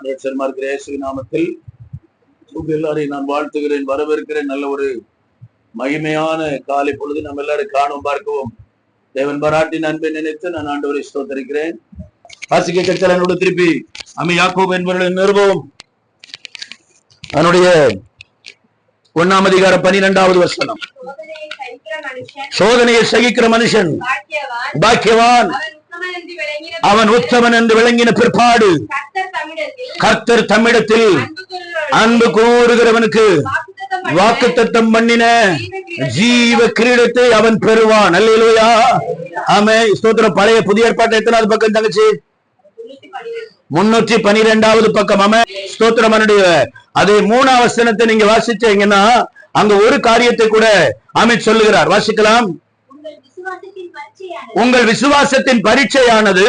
நாமத்தில் எல்லாரையும் நான் வாழ்த்துகிறேன், வரவேற்கிறேன். நல்ல ஒரு மகிமையான காலை பொழுது நம்ம எல்லாரும் காணும் பார்க்கவும் தேவன் பாராட்டின் அன்பை நினைத்து நான் ஆண்டவரை ஸ்தோத்தரிக்கிறேன். வாசிக்க கற்றல் என்னோட திருப்பி யாக்கோபு என்பவர்களின் நிருபம் அதனுடைய 1ஆம் அதிகாரம் 12வது வசனம். சோதனையை சகிக்கிற மனுஷன் பாக்கியவான், அவன் உத்தமன் என்று விளங்கின பிற்பாடு கர்த்தர் தம்மிடத்தில் அன்பு கூறுகிறவனுக்கு வாக்குத்தத்தம் பண்ணின ஜீவ கிரீடத்தை அவன் பெறுவான். அல்லேலூயா, ஆமென். ஸ்தோத்திரம். பழைய புதிய ஏற்பாட்டு எத்தனாவது பக்கம் தங்கச்சி? 312வது பக்கம். ஆமென். ஸ்தோத்திரம். அதே 3ஆம் வசனத்தை நீங்க வாசிச்சீங்கன்னா அங்க ஒரு காரியத்தை கூட ஆமென் சொல்லுகிறார். வாசிக்கலாம். உங்கள் விசுவாசத்தின் பரீட்சையானது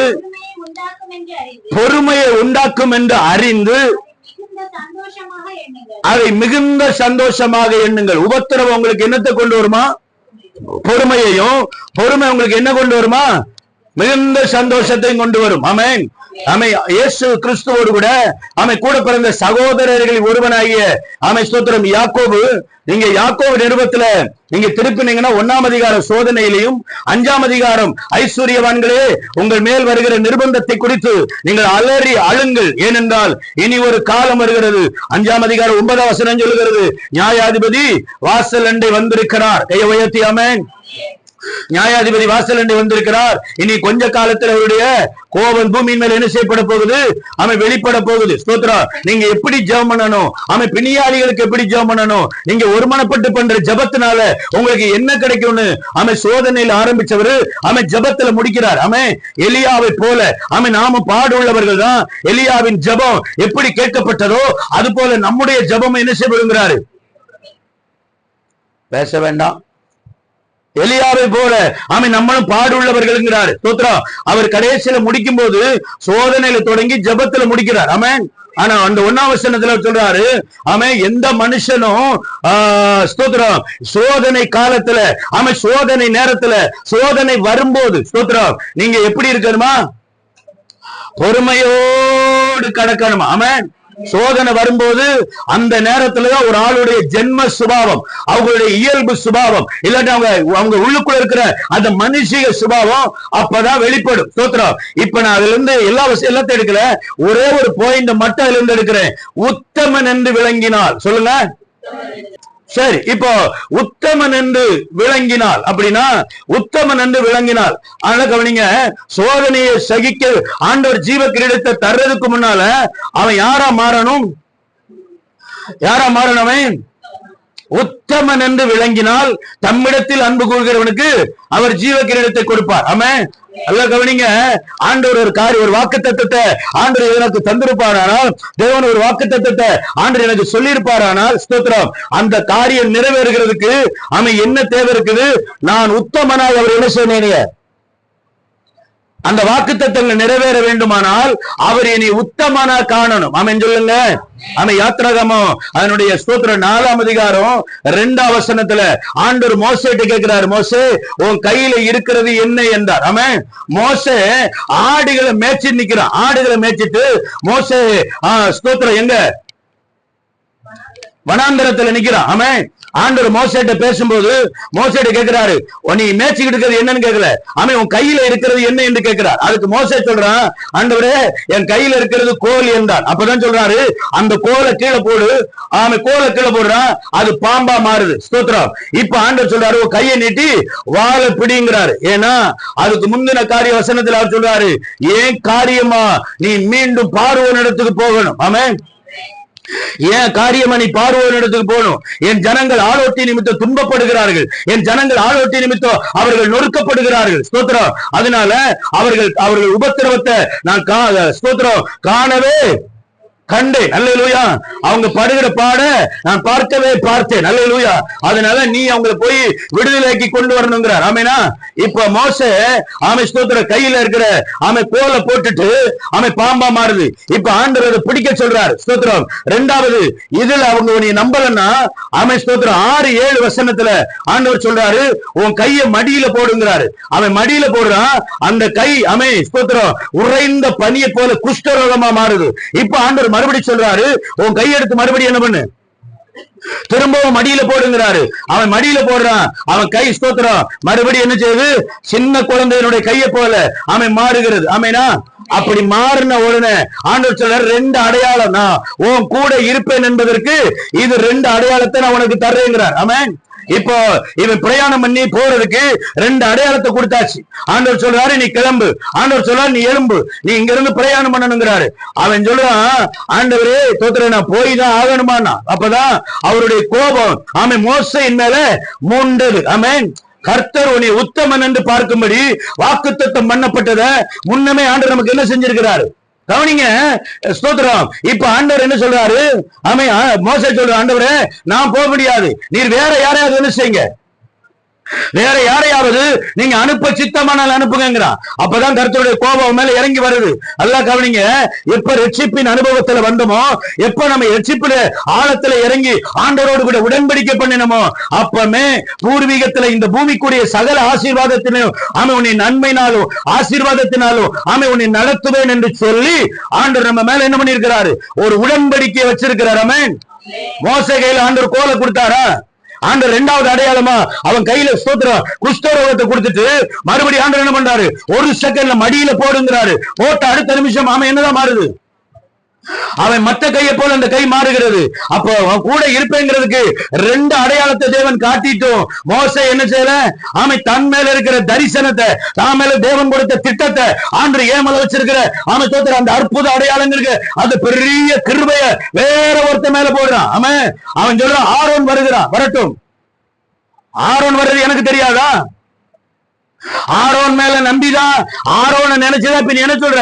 பொறுமையை உண்டாக்கும் என்று அறிந்து அதை மிகுந்த சந்தோஷமாக எண்ணுங்கள். உபத்திரவம் உங்களுக்கு என்னத்தை கொண்டு வருமா? பொறுமையையும். பொறுமை உங்களுக்கு என்ன கொண்டு வருமா? மிகுந்த சந்தோஷத்தையும் கொண்டு வரும். ஆமென். இயேசு கிறிஸ்துவோடு கூட கூட பிறந்த சகோதரர்களில் ஒருவனாகிய ஸ்தோத்திரம் யாக்கோபு. நீங்க யாக்கோபு நிருபத்துல நீங்க திருப்பினீங்கன்னா 1ஆம் அதிகாரம் சோதனையிலையும் 5ஆம் அதிகாரம் ஐஸ்வர்யவான்களே உங்கள் மேல் வருகிற நிர்பந்தத்தை குறித்து நீங்கள் அலறி அழுங்கள், ஏனென்றால் இனி ஒரு காலம் வருகிறது. 5ஆம் அதிகாரம் 9ஆம் வசனம் சொல்லுகிறது, நியாயாதிபதி வாசல் அண்டை வந்திருக்கிறார். கையை உயர்த்தி ஆமென். நியாயாதிபதி வாசல் அண்டை வந்திருக்கிறார். இனி கொஞ்ச காலத்தில் அவருடைய கோபம் பூமியின் மேல் என்ன செய்யப்பட போகுது? வெளிப்பட போகுது. ஸ்தோத்திரம். நீங்க எப்படி ஜெபம் பண்ணணும்? பிணியாளிகளுக்கு எப்படி ஜெபம் பண்ணணும்? நீங்க ஒருமனப்பட்டு பண்ற ஜெபத்தினால உங்களுக்கு என்ன கிடைக்கும்னு சோதனையில் ஆரம்பிச்சவரு ஜெபத்துல முடிக்கிறார். எலியாவை போல நாம பாடு உள்ளவர்கள் தான். எலியாவின் ஜெபம் எப்படி கேட்கப்பட்டதோ அது போல நம்முடைய ஜெபம் என்ன செய்யப்படுங்கிறாரு? பேச வேண்டாம். எலியாவை போல நம்மளும் பாடுள்ளவர்கள். ஸ்தோத்திரம். அவர் கடைசியில முடிக்கும் போது சோதனையில தொடங்கி ஜெபத்துல முடிக்கிறார். ஆமென். ஆனா அந்த 1ஆம் வசனத்துல சொல்றாரு, எந்த மனுஷனும் ஸ்தோத்திரம் சோதனை காலத்துல சோதனை நேரத்துல சோதனை வரும்போது ஸ்தோத்திரம் நீங்க எப்படி இருக்கணுமா? பொறுமையோடு கடக்கணுமா? ஆமென். சோதனை வரும்போது அந்த நேரத்துலதான் ஒரு ஆளுடைய ஜென்ம சுபாவம், அவங்களுடைய இயல்பு சுபாவம், இல்லாட்டி அவங்க உள்ளுக்குள்ள இருக்கிற அந்த மனுஷிக சுபாவம் அப்பதான் வெளிப்படும். ஸ்தோத்திரம். இப்ப நான் அதுல இருந்து எல்லாத்தையும் எடுக்கல, ஒரே ஒரு பாயிண்ட் மட்டும் அதுல இருந்து எடுக்கிறேன். உத்தமன் என்று விளங்கினால். சொல்லுங்க. சரி, இப்போ உத்தமன் என்று விளங்கினால் அப்படின்னா உத்தமன் என்று விளங்கினால் கவனிங்க. சோதனையை சகிக்க ஆண்டவர் ஜீவ கிரீடத்தை தர்றதுக்கு முன்னால அவன் யாரா மாறணும்? யாரா மாறணும்? உத்தமன் என்று விளங்கினால் தம்மிடத்தில் அன்பு கூறுகிறவனுக்கு அவர் ஜீவ கிரீடத்தை கொடுப்பார். ஆமென். அல்ல கவனிங்க. ஆண்டவர் ஒரு வாக்குத்தத்தத்தை ஆண்டவர் எனக்கு தந்திருப்பாரானால், தேவன் ஒரு வாக்குத்தத்தத்தை ஆண்டவர் எனக்கு சொல்லியிருப்பாரானால் ஸ்தோத்திரம் அந்த காரியம் நிறைவேறுகிறதுக்கு என்ன தேவை இருக்குது? நான் உத்தமனாய் அவர் என்ன சொன்னேன்? அந்த வாக்குத்தத்தங்கள் நிறைவேற வேண்டுமானால் அவர் இனி உத்தமனா காணணும். சொல்லுங்க. யாத்திராகமம் அதனுடைய ஸ்தோத்திரம் 4ஆம் அதிகாரம் 2ஆம் வசனத்துல ஆண்டவர் மோசேட்ட கேட்கிறார், மோசே உன் கையில இருக்கிறது என்ன என்றார். மோசே ஆடுகளை மேய்ச்சி நிக்கிறான். ஆடுகளை மேய்ச்சிட்டு மோசே ஸ்தோத்திரம் எங்க? வனாந்தரத்துல நிக்கிறான். ஆண்டவர் மோசேட்ட பேசும்போது மோசேட்ட கேட்கிறாரு, நீ மேய்ச்சிக்கிட்டு இருக்கிறது என்னன்னு கேட்கல, உன் கையில இருக்கிறது என்ன என்று கேட்கிறார். அதுக்கு மோசே சொல்றான், ஆண்டவரே என் கையில இருக்கிறது கோல் என்றார். அப்பதான் சொல்றாரு, அந்த கோலை கீழே போடு. கோலை கீழே போடுறான், அது பாம்பா மாறுது. ஸ்தோத்திரம். இப்ப ஆண்டவர் சொல்றாரு, உன் கையை நீட்டி வாழை பிடிங்கிறாரு. ஏன்னா அதுக்கு முந்தின காரிய வசனத்தில் அவர் சொல்றாரு, ஏன் காரியமா நீ மீண்டும் பார்வோன் இடத்துக்கு போகணும். ஏன் காரியமா நீ பார்வோன் இடத்துக்கு போகணும்? என் ஜனங்கள் ஆளோட்டி நிமித்தம் துன்பப்படுகிறார்கள், என் ஜனங்கள் ஆளோட்டி நிமித்தம் அவர்கள் நொறுக்கப்படுகிறார்கள். ஸ்தோத்திரம். அதனால அவர்கள் உபத்திரவத்தை நான் ஸ்தோத்திரம் காணவே கண்டேன். அல்லேலூயா. அவங்க படுகிற பாட நான் பார்க்கவே பார்த்தேன். அல்லேலூயா. அதனால நீ அவங்களை போய் விடுதலைக்கு கொண்டு வரணுங்கிறார். ஆமேனா. இப்ப மோசே ஸ்தோத்திர கையில இருக்கிற கோலை போட்டுட்டு பாம்பா மாறுது. இப்ப ஆண்டவர் பிடிக்க சொல்றாரு. ஸ்தோத்திரம். 2வது இதுல அவங்க நீ நம்பலன்னா ஸ்தோத்திரம் 6-7 வசனத்துல ஆண்டவர் சொல்றாரு, உன் கையை மடியில போடுங்கிறாரு. அவன் மடியில போடுறான். அந்த கை ஸ்தோத்திரம் உறைந்த பனியை போல குஷ்டரோகமா மாறுது. இப்ப ஆண்டவர் மறுபடியும் சொல்றாரு, உன் கையெடுத்து மறுபடியும் என்ன பண்ணு, திரும்பவும் மடியில போடுங்கிறாரு. அவன் மடியில போடுறான், அவன் கை ஸ்தோத்திரம் மறுபடியும் என்ன செய்யுது, சின்ன குழந்தையினுடைய கையை போல அவன் மாறுகிறது. ஆமேனா? அப்படி மாறின உடனே ஆண்டவர் சொல்றார், 2 அடையாளம் நான் உன் கூட இருப்பேன் என்பதற்கு இது 2 அடையாளத்தை நான் உனக்கு தர்றேங்கிறார். ஆமென். இப்போ இவன் பிரயாணம் பண்ணி போறதுக்கு 2 அடையாளத்தை கொடுத்தாச்சு. ஆண்டவர் சொல்றாரு, நீ கிளம்பு. ஆண்டவர் சொல்றாரு, நீ எழும்பு, நீ இங்க இருந்து பிரயாணம் பண்ணணுங்கிறாரு. அவன் சொல்றான், ஆண்டவரே தோத்திர நான் போய் தான் ஆகணுமானா. அப்பதான் அவருடைய கோபம் அவன் மோசையின் மேல மூண்டது. ஆமென். கர்த்தர் உன்னை உத்தமன் என்று பார்க்கும்படி வாக்குத்தத்தம் பண்ணப்பட்டத முன்னமே ஆண்டவர் நமக்கு என்ன செஞ்சிருக்கிறாரு கவனிங்க. ஸ்தோத்திரம். இப்ப ஆண்டவர் என்ன சொல்றாரு, மோசே சொல்ற, ஆண்டவரே நான் போக முடியாது, நீர் வேற யாரையாவது என்ன செய்யுங்க, வேற யாரையாவது நீங்க அனுப்ப சித்தமானால் அனுப்புங்கிறான். அப்பதான் கர்த்தருடைய கோபம் மேல இறங்கி வருது. எல்லாம் கவனிங்க. எப்ப ரட்சிப்பின் அனுபவத்துல வந்தோமோ, எப்ப நம்ம ரட்சிப்புல ஆழத்துல இறங்கி ஆண்டவரோடு கூட உடன்படிக்கை பண்ணினோமோ, அப்பமே பூர்வீகத்துல இந்த பூமிக்குரிய சகல ஆசீர்வாதத்திலும் ஆமை உன்னை நன்மைனாலும் ஆசீர்வாதத்தினாலும் ஆமை உன்னை நடத்துவேன் என்று சொல்லி ஆண்டவர் நம்ம மேல என்ன பண்ணிருக்கிறாரு, ஒரு உடன்படிக்கை வச்சிருக்கிறார். ஆமென். மோசே கையில ஆண்டவர் கோலை கொடுத்தாரா? ஆண்டவர் 2வது அடையாளமா அவன் கையில ஸ்தோத்திரம் குஷ்டரோகத்தை கொடுத்துட்டு மறுபடியும் ஆண்டவர் என்ன பண்றாரு, 1 செகண்ட்ல மடியில போடுங்கிறாரு. போட்ட அடுத்த நிமிஷம் அவன் என்னதான் மாறுது, அவன் மற்ற கையை போல அந்த கை மாறுகிறது. அப்போ அவன் கூட இருப்பேங்கிறதுக்கு 2 அடையாளத்தை தேவன் காட்டிட்டோம். மோசே என்ன செய்யல, அவன் தன் மேல இருக்கிற தரிசனத்தை, தான் மேல தேவன் கொடுத்த திட்டத்தை ஆண்டு ஏமல வச்சிருக்கிற அவன் தோத்துற அந்த அற்புத அடையாளங்களுக்கு அது பெரிய கிருபைய வேற ஒருத்த மேல போடுறான். அவன் சொல்றான், ஆரோன் வருகிறான், வரட்டும். ஆரோன் வர்றது எனக்கு தெரியாதா? ஆரோன் மேல நம்பிதான் ஆரோனை நினைச்சுதான் பின் என்ன சொல்ற,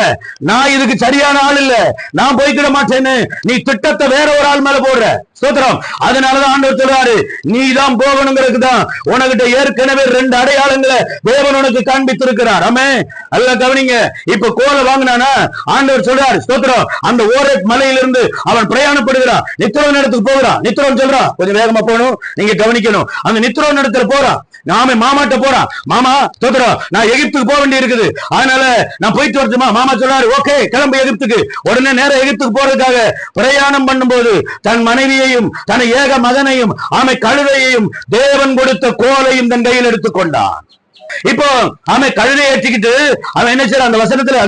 நான் இதுக்கு சரியான ஆள் இல்ல, நான் போய்க்கிட மாட்டேன்னு நீ திட்டத்தை வேற ஒரு ஆள் மேல போடுற. ஸ்தோத்திரம். அதனாலதான் ஆண்டவர் சொல்றாரு, நீ தான் போகணுங்கிறதுக்கு தான் உனக்கிட்ட ஏற்கனவே 2 அடையாளங்களை தேவன் உனக்கு காண்பித்திருக்கிறார். ஆமென். அல்ல கவனிங்க. இப்ப கோலை வாங்கினானா ஆண்டவர் சொல்றாரு, ஸ்தோத்திரம், அந்த ஓரேத் மலையிலிருந்து அவன் பிரயாணப்படுகிறான், நித்ரோன் இடத்துக்கு போகிறான். நித்ரோன் சொல்றான், கொஞ்சம் வேகமா போகணும், நீங்க கவனிக்கணும். அந்த நித்ரோன் இடத்துல போறான், நாம மாமாட்ட போறான். மாமா ஸ்தோத்திரம், நான் எகிப்துக்கு போக வேண்டி இருக்குது, அதனால நான் போயிட்டு வரட்டுமா? மாமா சொல்றாரு, ஓகே கிளம்பு எகிப்துக்கு. உடனே நேரம் எகிப்துக்கு போறதுக்காக பிரயாணம் பண்ணும்போது தன் மனைவியை தன் ஏக மகனையும் ஆமை கழுதையையும் தேவன் கொடுத்த கோலையும் தன் கையில் எடுத்துக்கொண்டான். இப்போ அவன் கழுதை ஏற்றிக்கிட்டு அவன் என்ன செய்யறான், அந்த வசனத்துல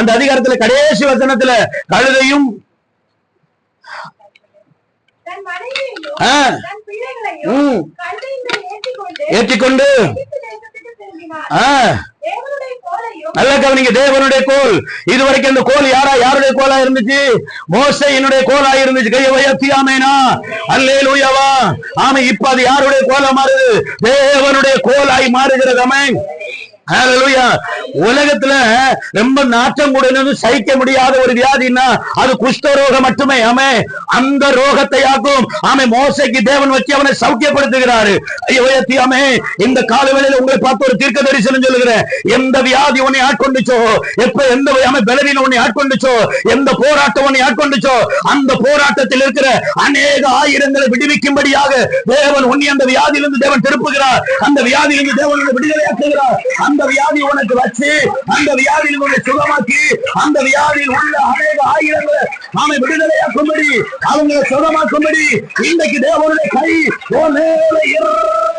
அந்த அதிகாரத்துல கடைசி வசனத்துல கழுதையும் ஏற்றிக்கொண்டு நல்ல கவனிங்க. தேவனுடைய கோல். இதுவரைக்கும் அந்த கோல் யாருடைய கோலா இருந்துச்சு? மோசேயினுடைய கோலா இருந்துச்சு. கையை உயர்த்தி ஆமெனா, அல்லேலூயாவா. ஆமே. இப்ப அது யாருடைய கோலா மாறுது? தேவனுடைய கோலாய் மாறுகிறது. ஆமென். ஹல்லேலூயா. உலகத்துல ரொம்ப நாட்டம் கூடனது சகிக்க முடியாத ஒரு வியாதினா அது குஷ்டரோகம் மட்டுமே. ஆமே. அந்த ரோகத்தை ஆக்கும் ஆமே மோசேக்கு தேவன் வச்சு அவனை சௌக்கியப்படுத்துகிறாரு. ஆமே. இந்த காலவேளையில உங்களை பார்த்து ஒரு தீர்க்க தரிசனம் சொல்லுகிறேன். எந்த வியாதி உன்னை ஆட்கொண்டுச்சோ, எப்ப எந்த பலவீனம் உன்னை ஆட்கொண்டுச்சோ, எந்த போராட்டம் உன்னை ஆட்கொண்டுச்சோ, அந்த போராட்டத்தில் இருக்கிற அநேக ஆயிரங்களை விடுவிக்கும்படியாக தேவன் உன்னை அந்த வியாதியிலிருந்து தேவன் திருப்புகிறார். அந்த வியாதியிலிருந்து தேவன் விடுதலையாக்குகிறார். அந்த வியாதி உனக்கு வச்சு அந்த வியாதியில் உன்னை சுகமாக்கி அந்த வியாதியில் உள்ள அநேக ஆயிரங்களை நாம விடுதலையாக்கும்படி அவங்க சுகமாக்கும்படி இன்றைக்கு தேவனுடைய கை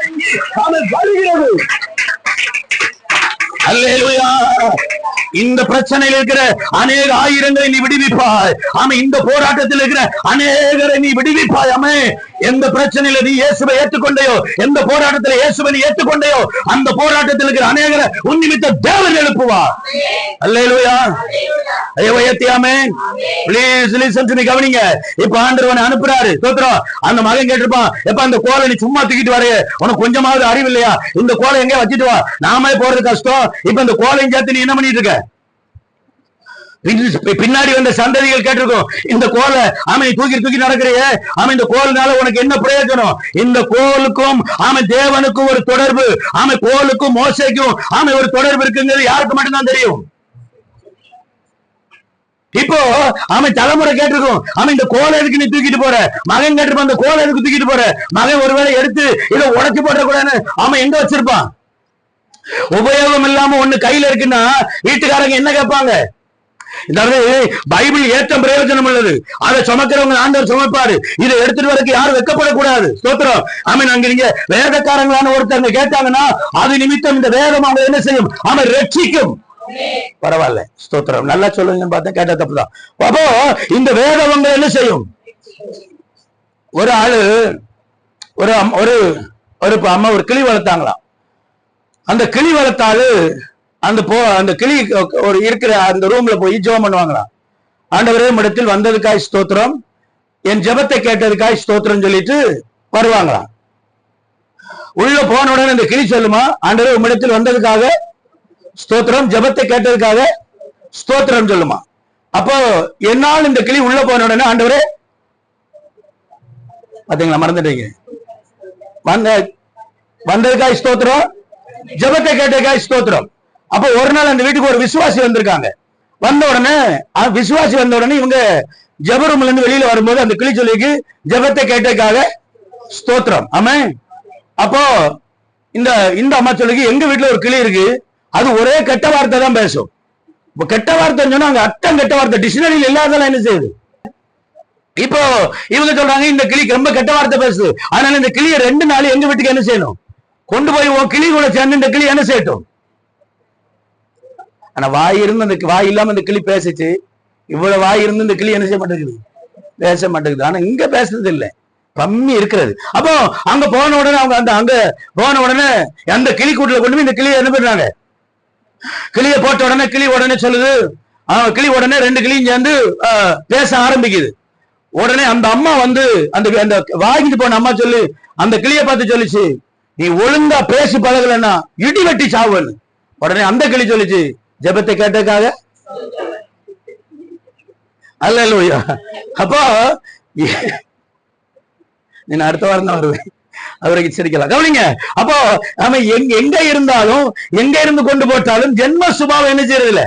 இறங்கி நாம வருகிறது. அல்லேலூயா. இந்த பிரச்சனையில் இருக்கிற அநேக ஆயிரங்களை நீ விடுவிப்பாய். ஆமா. இந்த போராட்டத்தில் இருக்கிற அநேகரை நீ விடுவிப்பாய். ஆமே. எந்த பிரச்சனையில நீ இயேசுவை ஏற்றுக்கொண்டையோ, எந்த போராட்டத்தில் இயேசுவை நீ ஏற்றுக்கொண்டையோ, அந்த போராட்டத்தில் இருக்கிற அநேகரை உன் நிமித்த தேவன் எழுப்புவார். அல்லேலூயா. ஆமென். Please listen to me. கவனிங்க. இப்ப ஆண்டவர் அனுப்புறாரு. ஸ்தோத்திரம். அந்த மகன் கேட்டிருப்பான், எப்ப அந்த கோலை நீ சும்மா தூக்கிட்டு வரைய, உனக்கு கொஞ்சமாவது அறிவு இல்லையா? இந்த கோலை எங்க வச்சுட்டு வா, நாமே போறது கஷ்டம். இப்ப இந்த கோலையும் சேர்த்து நீ என்ன பண்ணிட்டு இருக்க? பின்னாடி வந்த சந்ததிகள் கேட்டிருக்கோம், இந்த கோலை ஆமை தூக்கி நடக்கிறியே, ஆமை இந்த கோல்னால உனக்கு என்ன பிரயோஜனம்? இந்த கோலுக்கும் ஆமை தேவனுக்கும் ஒரு தொடர்பு, ஆமை கோலுக்கும் மோசேக்கும் ஆமை ஒரு தொடர்பு இருக்குங்கிறது யாருக்கு மட்டும்தான் தெரியும். இப்போ அவன் தலைமுறை கேட்டிருக்கோம், அவன் இந்த கோலை எதுக்கு நீ தூக்கிட்டு போற? மகன் கேட்டிருப்பான், இந்த கோலை எதுக்கு தூக்கிட்டு போற? மகன் ஒருவேளை எடுத்து இதை உடைச்சு போட்ட கூடாதுன்னு அவன் எங்க வச்சிருப்பான்? உபயோகம் இல்லாம ஒண்ணு கையில இருக்குன்னா வீட்டுக்காரங்க என்ன கேட்பாங்க? இந்த பைபிள் ஏற்ற பிரயோஜனம் உள்ளது. அதை சுமக்கிறவங்க ஆண்டவர் சுமப்பாரு. இதை எடுத்துட்டு வரக்கு யாரும் வெக்கப்படக்கூடாது. ஸ்தோத்திரம். ஆமென். அங்க நீங்க வேதக்காரங்களான ஒருத்தவங்க கேட்டாங்கன்னா அது நிமித்தம் இந்த வேதம் அவங்க என்ன செய்யும்? அவன் ரட்சிக்கும். பரவாயில்ல. ஸ்தோத்திரம். நல்லா சொல்லுங்க பார்த்தா கேட்ட தப்புதான். அப்போ இந்த வேதம் அவங்க என்ன செய்யும்? ஒரு ஆளு ஒரு அம்மா ஒரு கிளி வளர்த்தாங்களாம். அந்த கிளி வளர்த்தாலு அந்த கிளி ஒரு இருக்கிற அந்த ரூம்ல போய் ஜெபம் பண்ணுவாங்களாம். ஆண்டவரே இடத்தில் வந்ததுக்காய் ஸ்தோத்திரம், என் ஜெபத்தை கேட்டதுக்காய் ஸ்தோத்திரம் சொல்லிட்டு வருவாங்களாம். உள்ள போன உடனே இந்த கிளி சொல்லுமா, ஆண்டவரே உம்மிடத்தில் வந்ததுக்காக ஸ்தோத்திரம், ஜெபத்தை கேட்டதுக்காக ஸ்தோத்திரம் சொல்லுமா. அப்போ என்னால் இந்த கிளி உள்ள போன உடனே ஆண்டவரே பாத்தீங்களா, மறந்துட்டீங்க, வந்ததுக்காய் ஸ்தோத்திரம், ஜெபத்தை கேட்டதுக்காய் ஸ்தோத்திரம். அப்ப ஒரு நாள் அந்த வீட்டுக்கு ஒரு விசுவாசி வந்திருக்காங்க. வந்த உடனே இவங்க ஜெபரூம்ல இருந்து வெளியில வரும்போது அந்த கிளி சொல்லிக்கு ஜெபத்தை கேட்டதுக்காக ஸ்தோத்திரம். ஆமென். அப்போ இந்த அம்மா சொல்லிக்கு எங்க வீட்டுல ஒரு கிளி இருக்கு, அது ஒரே கெட்ட வார்த்தை தான் பேசும். கெட்ட வார்த்தை சொன்னா அங்க அர்த்தம் கெட்ட வார்த்தை டிக்ஷனரியில் இல்லாதெல்லாம் என்ன செய்யுது? இப்போ இவங்க சொல்றாங்க இந்த கிளிக்கு ரொம்ப கெட்ட வார்த்தை பேசுது, அதனால இந்த கிளியை 2 நாள் எங்க வீட்டுக்கு என்ன செய்யணும், கொண்டு போய் கிளி கூட சேர்ந்து இந்த கிளி என்ன செய்யட்டும். ஆனா வாய் இருந்து அந்த வாய் இல்லாம இந்த கிளி பேசிச்சு. இவ்வளவு வாய் இருந்து இந்த கிளி என்ன செய்ய மாட்டேங்குது? பேச மாட்டேங்குது. ஆனா இங்க பேசுறது இல்லை, கம்மி இருக்கிறது. அப்போ அங்க போன உடனே அங்க போன உடனே அந்த கிளி கூட்டுல கொண்டு போய் இந்த கிளியை என்ன பண்றாங்க, கிளியை போட்ட உடனே கிளி உடனே சொல்லுது, கிளி உடனே 2 கிளியும் சேர்ந்து பேச ஆரம்பிக்குது. உடனே அந்த அம்மா வந்து அந்த வாங்கிட்டு போன அம்மா சொல்லு அந்த கிளியை பார்த்து சொல்லிச்சு, நீ ஒழுங்கா பேசி பழகலன்னா இடி வெட்டி சாவுன்னு. உடனே அந்த கிளி சொல்லிச்சு, ஜெபத்தை கேட்டதுக்காக அல்லேலூயா. அப்போ நீ அடுத்த வாரம் தான் வருவேன், அவருக்கு சிரிக்கலாம், கவனிங்க. அப்போ அவன் எங்க இருந்தாலும் எங்க இருந்து கொண்டு போட்டாலும் ஜென்ம சுபாவம் என்ன செய்யறது இல்ல,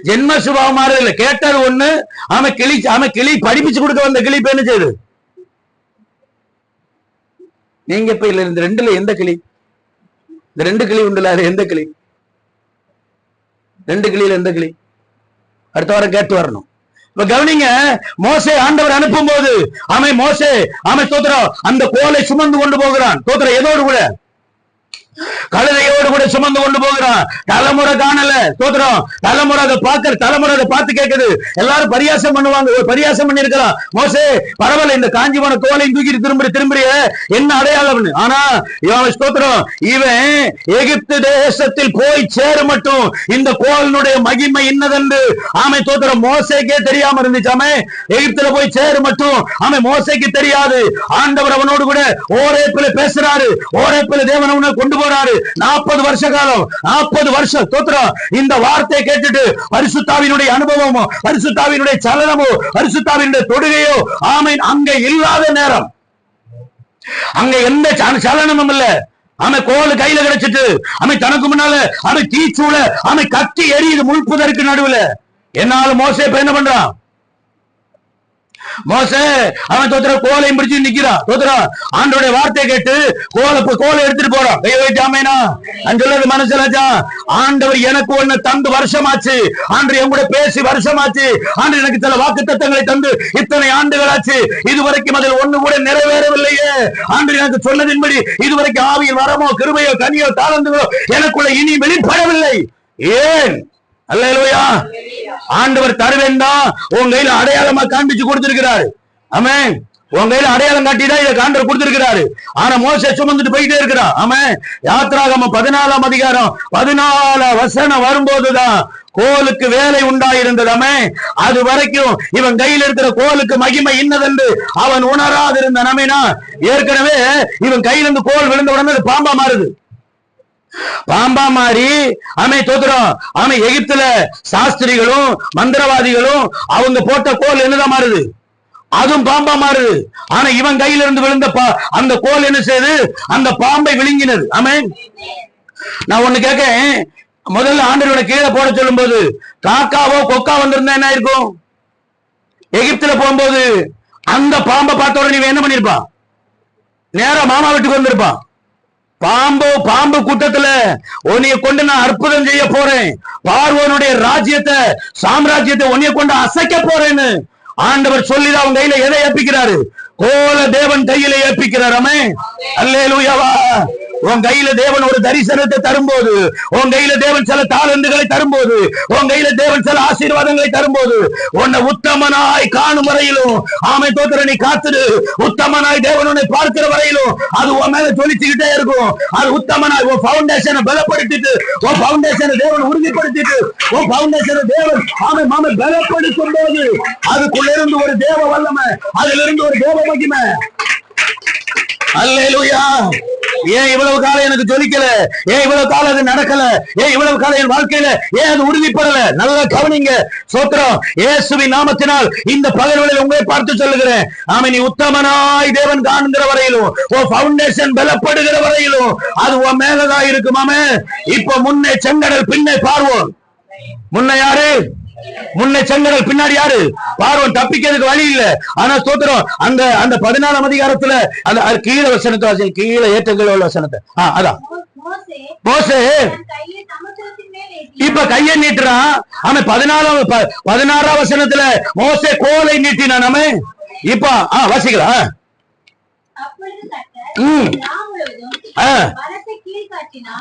ஜென்ம சுபாவம் மாறது இல்ல. கேட்டது ஒண்ணு, அவன் கிளி படிப்பிச்சு கொடுக்க வந்த கிளி இப்ப என்ன செய்யுது? நீங்க இப்ப இல்ல இந்த 2ல எந்த கிளி? இந்த 2 கிளி உண்டுல, அது எந்த கிளி? 2 கிளியில எந்த கிளி? அடுத்த வாரம் கேட்டு வரணும். இப்ப கவனிங்க, மோசே ஆண்டவர் அனுப்பும் போது அவன் தோத்திரம் அந்த கோலை சுமந்து கொண்டு போகிறான். தோத்திரம் எதோடு கூட? கழுதையோடு கூட சுமந்து கொண்டு போகிறான். தலைமுறை காணல. தோத்திரம் தலைமுறை அதை பார்த்து கேட்குது. எல்லாரும் பரியாசம் பண்ணுவாங்க, பரியாசம் பண்ணி இருக்கலாம். மோசே பரவாயில்ல, இந்த காஞ்சி போன கோலை தூக்கிட்டு திரும்பிய என்ன அடையாளம்? ஆனா இவன் ஸ்தோத்திரம், இவன் எகிப்து தேசத்தில் போய் சேர மட்டும் இந்த கோலினுடைய மகிமை என்னதென்று ஆமை தோத்திரம் மோசேக்கே தெரியாம இருந்துச்சு. அவன் எகிப்துல போய் சேர மட்டும் அவன் மோசேக்கு தெரியாது. ஆண்டவர் அவனோடு கூட ஓரேப்பில பேசுறாரு. ஓரேப்பில தேவன் அவனை கொண்டு போறாரு. 40 வருஷ காலம், 40 வருஷம் தோத்திரம் இந்த வார்த்தையை கேட்டுட்டு பரிசுத்தாவினுடைய அனுபவமோ, பரிசுத்தாவினுடைய சலனமோ, பரிசுத்தாவினுடைய தொடுகையோ ஆமென் அங்க இல்லாத நேரம், அங்க எந்த சலனமும் இல்ல. அவன் கோல் கையில கிடைச்சிட்டு அவன் தனக்கு முன்னால அவன் தீச்சூள அவன் கத்தி எரியுது முள்புதருக்கு நடுவுல. என்னாலும் மோசே இப்ப என்ன பண்றான்? மோசே அவன் தோத்திரம் கோலையும் பிடிச்சு நிக்கிறான். தோத்திரம் ஆண்டோடைய வார்த்தையை கேட்டு கோலை எடுத்துட்டு போறான். சொல்றது மனசுலாச்சா, ஆண்டவர் எனக்கு ஒண்ணு தந்து வருஷமாச்சு, ஆண்டு என் கூட பேசி வருஷமாச்சு, ஆண்டு எனக்கு சில வாக்கு தத்தங்களை தந்து இத்தனை ஆண்டுகளாச்சு, இதுவரைக்கும் அதில் ஒண்ணு கூட நிறைவேறவில்லையே. ஆண்டு எனக்கு சொன்னதின்படி இதுவரைக்கும் ஆவியில் வரமோ கிருபையோ கனியோ தாளந்துகளோ எனக்குள்ள இனி வெளிப்படவில்லை. ஏன்? அல்லேலூயா. ஆண்டவர் தருவேன் தான் உன் கையில அடையாளமா காண்பிச்சு கொடுத்திருக்கிறாரு. ஆமென். உன் கையில அடையாளம் காட்டிதான் இதை ஆண்டவர் கொடுத்திருக்கிறாரு. ஆனா மோசே சுமந்துட்டு போயிட்டே இருக்கிறான். ஆமென். யாத்திராகமம் 14ஆம் அதிகாரம் 14 வசனம் வரும்போதுதான் கோலுக்கு வேலை உண்டாயிருந்தது. ஆமென். அது வரைக்கும் இவன் கையில் இருக்கிற கோலுக்கு மகிமை இன்னதென்று அவன் உணராதிருந்த நமைனா, ஏற்கனவே இவன் கையில இருந்து கோல் விழுந்த உடனே பாம்பா மாறுது. பாம்பா மாறி அவன் எகிப்துல சாஸ்திரிகளும் மந்திரவாதிகளும் அவங்க போட்ட கோல் என்னதான் மாறுது? அதுவும் பாம்பா மாறுது. ஆனா இவன் கையில இருந்து விழுந்த அந்த கோல் என்ன செய்யுது? அந்த பாம்பை விழுங்கினது. ஆமென். நான் ஒண்ணு கேட்க, முதல்ல ஆண்டவரோட கீழே போட சொல்லும் போது காக்காவோ கொக்கா வந்திருந்தா என்ன இருக்கும்? எகிப்துல போகும்போது அந்த பாம்பை பார்த்த உடனே என்ன பண்ணிருப்பான்? நேரா மாமா வீட்டுக்கு வந்திருப்பான். பாம்பு கூட்டத்துல உன்னைய கொண்டு நான் அற்புதம் செய்ய போறேன், பார்வோனுடைய ராஜ்யத்தை சாம்ராஜ்யத்தை உன்னைய கொண்டு அசைக்க போறேன்னு ஆண்டவர் சொல்லிதான் அவன் கையில எதை ஏற்பிக்கிறாரு? கோல தேவன் கையில ஏற்பிக்கிறார். ஆமென், அல்லேலூயாவா. உன் கையில தேவன் ஒரு தரிசனத்தை தரும்போது, உன் கையில தேவன் சில தாளந்துகளை தரும்போது, உன் கையில தேவன் சில ஆசீர்வாதங்களை தரும்போது, உன்னை உத்தமனாய் காணும் வரையிலும் ஆமென் தோத்திர நீ காத்துடு. உத்தமனாய் தேவன் உன்னை பார்க்கிற வரையிலும் அது உன் மேல ஜொலிச்சுக்கிட்டே இருக்கும். அது உத்தமனாய் உன் பவுண்டேஷனை பலப்படுத்திட்டு, உன் பவுண்டேஷனை தேவன் உறுதிப்படுத்திட்டு, உன் பவுண்டேஷனை தேவன் ஆமென் பலப்படுத்தும் போது அதுக்குள்ள இருந்து ஒரு தேவ வல்லமை, அதுல இருந்து ஒரு தேவ மகிமை. அல்லேலூயா. ஏன் இவ்வளவு காலம் எனக்கு ஜொலிக்கல? ஏன் இவ்வளவு காலம் அது நடக்கல? ஏன் இவ்வளவு காலம் என் வாழ்க்கையில ஏன் அது உறுதிப்படல? நல்லா கவனிங்க. சோத்திரம். இயேசுவின் நாமத்தினால் இந்த பகல்களில் உங்களை பார்த்து சொல்லுகிறேன், ஆமென். நீ உத்தமனாய் தேவன் காண்கிற வரையிலும், உன் பவுண்டேஷன் பலப்படுகிற வரையிலும் அது உன் மேலதான் இருக்கும். ஆமென். இப்ப முன்னே செங்கடல், பின்னே பார்வோன். முன்ன யாரு? முன்ன செங்கடல், பின்னாடி யாரு? பார்வோன். தப்பிக்கிறதுக்கு வழி இல்ல. ஆனா ஸ்தோத்திரம், அந்த 14ஆம் அதிகாரத்துல அந்த கீழ வசனத்தை, கீழே ஏற்றங்கள் உள்ள வசனத்தை, அதான் மோசே இப்ப கையை நீட்டுறான். அவன் 16ஆம் வசனத்துல மோசே கோலை நீட்டினான். நம்ம இப்ப வாசிக்கலாம்.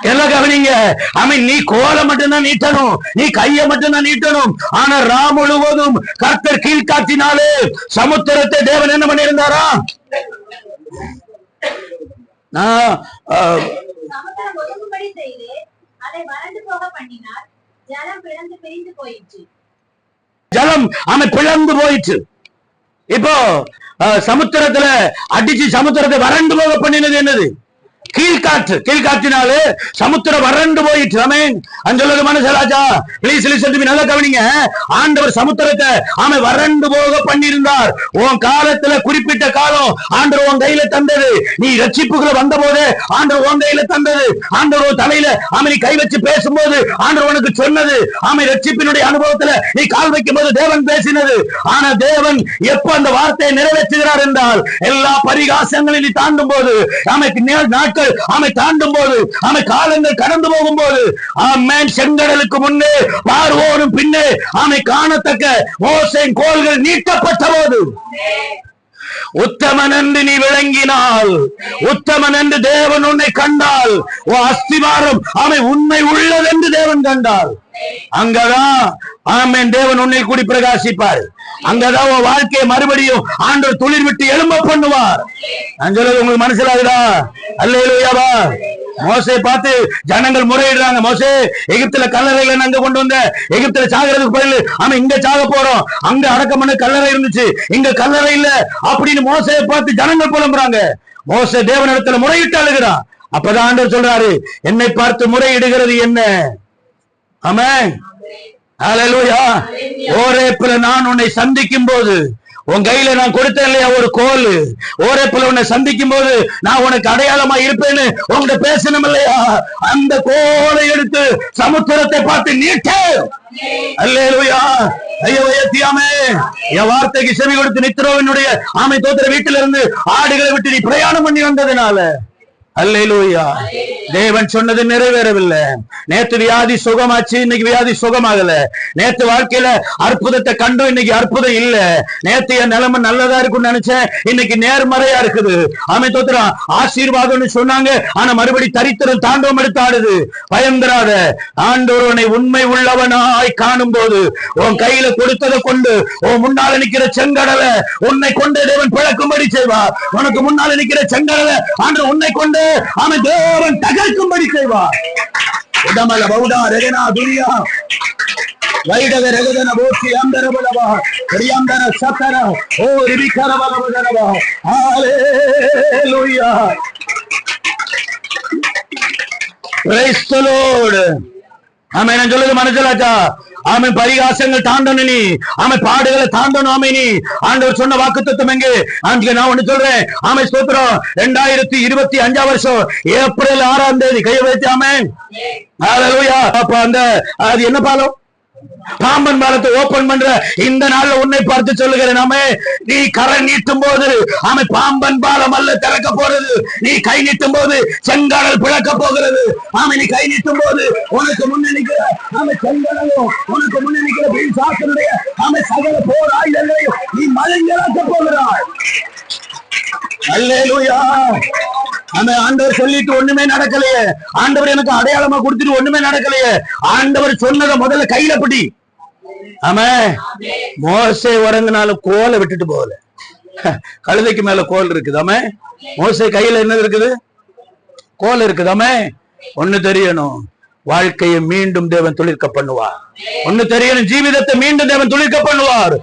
எல்லாம் கவனிங்க. அவன் நீ கோலை மட்டும்தான் நீட்டணும், நீ கையை மட்டும்தான் நீட்டணும். ஆனா ராம் முழுவதும் கர்த்தர் கீழ்காட்டினாலே சமுத்திரத்தை தேவன் என்ன பண்ணியிருந்தாரா? ஜலம் அவன் பிளந்து போயிடுச்சு. இப்போ சமுத்திரத்துல அடிச்சு சமுத்திரத்தை வறண்டு போக பண்ணினது என்னது? கீழ்காற்று. கீழ்காற்றினாலே சமுத்திரம் வறண்டு போயிட்டு. ஆமென். அஞ்சலது மனசராஜா ப்ளீஸ் லிசன் டு மீ. நல்லா கவனிங்க. ஆண்டவர் சமுத்திரத்தை ஆமென் வறண்டு போக பண்ணியிருந்தார். உன் காலத்துல குறிப்பிட்ட காலம் ஆண்டவர் உன் கையில தந்தது. நீ ரட்சிப்புக்குள்ள வந்த போது ஆண்டவர் உன் கையில தந்தது. ஆண்டவர் உன் தலையில ஆமென் நீ கை வச்சு பேசும்போது ஆண்டவர் உனக்கு சொன்னது. ஆமென் ரட்சிப்பினுடைய அனுபவத்துல நீ கால் வைக்கும் போது தேவன் பேசினது. ஆனா தேவன் எப்ப அந்த வார்த்தையை நிறைவேற்றுகிறார் என்றால் எல்லா பரிகாசங்களையும் நீ தாண்டும் போது, ஆமென் நாட்கள் ஆமை தாண்டும் போது, ஆமை காலங்கள் கடந்து போகும் போது, ஆமென் செங்கடலுக்கு முன்னே பார்வோனும் பின்னே ஆமை காணத்தக்க மோசேயின் கோல்கள் நீட்டப்பட்ட போது உத்தமன் என்று நீ விளங்கினால், உத்தமன் என்று தேவன் உன்னை கண்டால், உன் அஸ்திவாரம் ஆமை உண்மை உள்ளதென்று தேவன் கண்டால், அங்கதான் ஆமென் தேவன் உன்னை கூடி பிரகாசிப்பார். அங்கதான் உன் வாழ்க்கையை மறுபடியும் ஆண்டவர் துளிர் விட்டு எழும்ப பண்ணுவார். நான் சொல்றது உங்களுக்கு மனசிலாகுதா? அல்லேலூயாவா. மோசே பார்த்து ஜனங்கள் முறையிடுறாங்க. மோசே எகிப்துல கல்லறைகளை நாங்க கொண்டு வந்த, எகிப்துல சாகிறதுக்கு பதில் ஆமா இங்க சாக போறோம், அங்க அடக்கம் பண்ண கல்லறை இருந்துச்சு, இங்க கல்லறை இல்ல அப்படின்னு மோசையை பார்த்து ஜனங்கள் புலம்புறாங்க. மோசே தேவனிடத்துல முறையிட்டு அழுகிறான். அப்பதான் ஆண்டவர் சொல்றாரு, என்னை பார்த்து முறையிடுகிறது என்ன? ஆமென். ஹல்லேலூயா. ஓரேப்புல நான் உன்னை சந்திக்கும் போது உன் கையில நான் கொடுத்தேன் இல்லையா ஒரு கோல், ஓரேப்புல உன்னை சந்திக்கும் போது நான் உனக்கு அடையாளமா இருப்பேன்னு உங்ககிட்ட பேசணும் இல்லையா? அந்த கோலை எடுத்து சமுத்திரத்தை பார்த்து நீட்டு. அல்லேலூயா. ஐயோ ஏத்தியாமே என் வார்த்தைக்கு செவி கொடுத்து நித்ரோவினுடைய ஆமை தோத்திர வீட்டில இருந்து ஆடுகளை விட்டு நீ பிரயாணம் பண்ணி வந்ததுனால அல்லேலூயா. தேவன் சொன்னது நிறைவேறவில்லை. நேத்து வியாதி சுகமாச்சு, இன்னைக்கு வியாதி சுகமாகல. நேத்து வாழ்க்கையில அற்புதத்தை கண்டோம், இன்னைக்கு அற்புதம் இல்ல. நேத்து என் நிலைமை நல்லதா இருக்குன்னு நினைச்சேன், இன்னைக்கு நேர்மறையா இருக்குது. ஆமை தோத்திரம் ஆசீர்வாதம்னு சொன்னாங்க, ஆனா மறுபடி தரித்திரம் தாண்டவம் எடுத்து ஆடுது. பயந்துராத. ஆண்டவனை உண்மை உள்ளவனாய் காணும் போது உன் கையில கொடுத்ததை கொண்டு உன் முன்னால நிக்கிற செங்கடலை உன்னை கொண்டு தேவன் பிளக்கும்படி செய்வார். உனக்கு முன்னால நிக்கிற செங்கடலை ஆண்டவர் உன்னை கொண்டு அவன் தேவன் தகர்க்கும்படி செய்வார். உடமல பௌடா ரெகனா துனியா வைடக ரெகதன போற்றி அந்தரபலவா ரியாந்தன சத்தர ஓ ரிபிகரபலவதனவா. ஹalleluya. praise the lord. ஆமென். நான் சொல்லுது மனசலாச்சா. ஆமென். பரிகாசங்கள் தாண்டணும் நீ, ஆமென் பாடுகளை தாண்டணும். ஆமென். நீ ஆண்டவர் சொன்ன வாக்குத்தத்தம் எங்கே? நான் ஒண்ணு சொல்றேன். ஆமென் ஸ்தோத்திரம். 2025 வருஷம் ஏப்ரல் 6ஆம் தேதி கையை வைத்து ஆமென். ஹalleluya. அப்ப அந்த அது என்ன பாலம்? பாம்பன் பாலத்தை ஓபன் பண்ற இந்த நாள்ல உன்னை பார்த்து சொல்லுகிறேன், நாமே நீ கரை நீட்டும் போது ஆமை பாம்பன் பாலம் அல்ல திறக்க போறது. நீ கை நீட்டும் போது செங்கடல் பிளக்க போகிறது. ஆமை நீ கை நீட்டும் போது உனக்கு முன்னே நிற்கிற ஆமை செங்கடலும் உனக்கு முன்னே நிற்கிற வீண் சாத்தனுடைய ஆமை சகல போர் ஆயுதங்களையும் நீ மலைங்களாக்க போகிறாய். அல்லேலூயா. அந்த ஆண்டவர் சொல்லிட்டு ஒண்ணுமே நடக்கலையே, ஆண்டவர் எனக்கு அடையாளமா கொடுத்துட்டு ஒண்ணுமே நடக்கலையே. ஆண்டவர் சொன்னதை முதல்ல கையில பிடி. ஆமா, மோசே உறங்கினாலும் கோலை விட்டுட்டு போகல. கழுதைக்கு மேல கோல் இருக்குது. ஆமா, மோசே கையில என்ன இருக்குது? கோல் இருக்குது. ஆமா, ஒண்ணு தெரியணும், வாழ்க்கையை மீண்டும் தேவன் துளிர்க்க பண்ணுவார். ஒண்ணு தெரியணும், ஜீவிதத்தை மீண்டும் தேவன் துளிர்க்க பண்ணுவார்.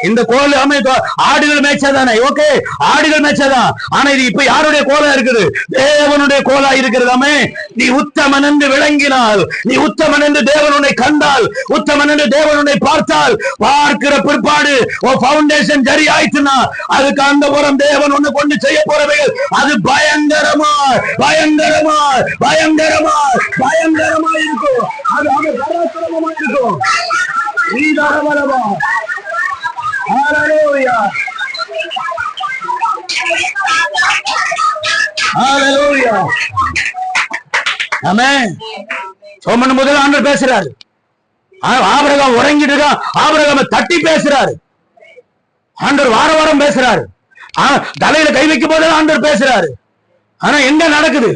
இந்த கோல் ஆடுகள் மேய்ச்சாதானே? ஓகே, ஆடுகள் மேய்ச்சாதான். ஆனா இது இப்ப யாருடைய கோலா இருக்குது? தேவனுடைய கோலா இருக்கிறதாமே. நீ உத்தமன் என்று விளங்கினால், நீ உத்தமன் என்று தேவன் உன்னை கண்டால், உத்தமன் என்று தேவன் உன்னை பார்த்தால், பார்க்கிற பிற்பாடு பவுண்டேஷன் சரி ஆயிடுச்சுன்னா அதுக்கு அந்த புறம் தேவன் ஒண்ணு கொண்டு செய்ய போறவைகள் அது பயங்கரமா பயங்கரமா பயங்கரமா பயங்கரமா இருக்கும். அது பராக்கிரமமா இருக்கும். முதல் ஆண்டவர் பேசுறாரு. ஆபிரகாம் உறங்கிட்டு இருக்கான், ஆபிரகாமை தட்டி பேசுறாரு. ஆண்டவர் வார வாரம் பேசுறாரு. தலையில கை வைக்கும் போது ஆண்டவர் பேசுறாரு. ஆனா எங்க நடக்குது?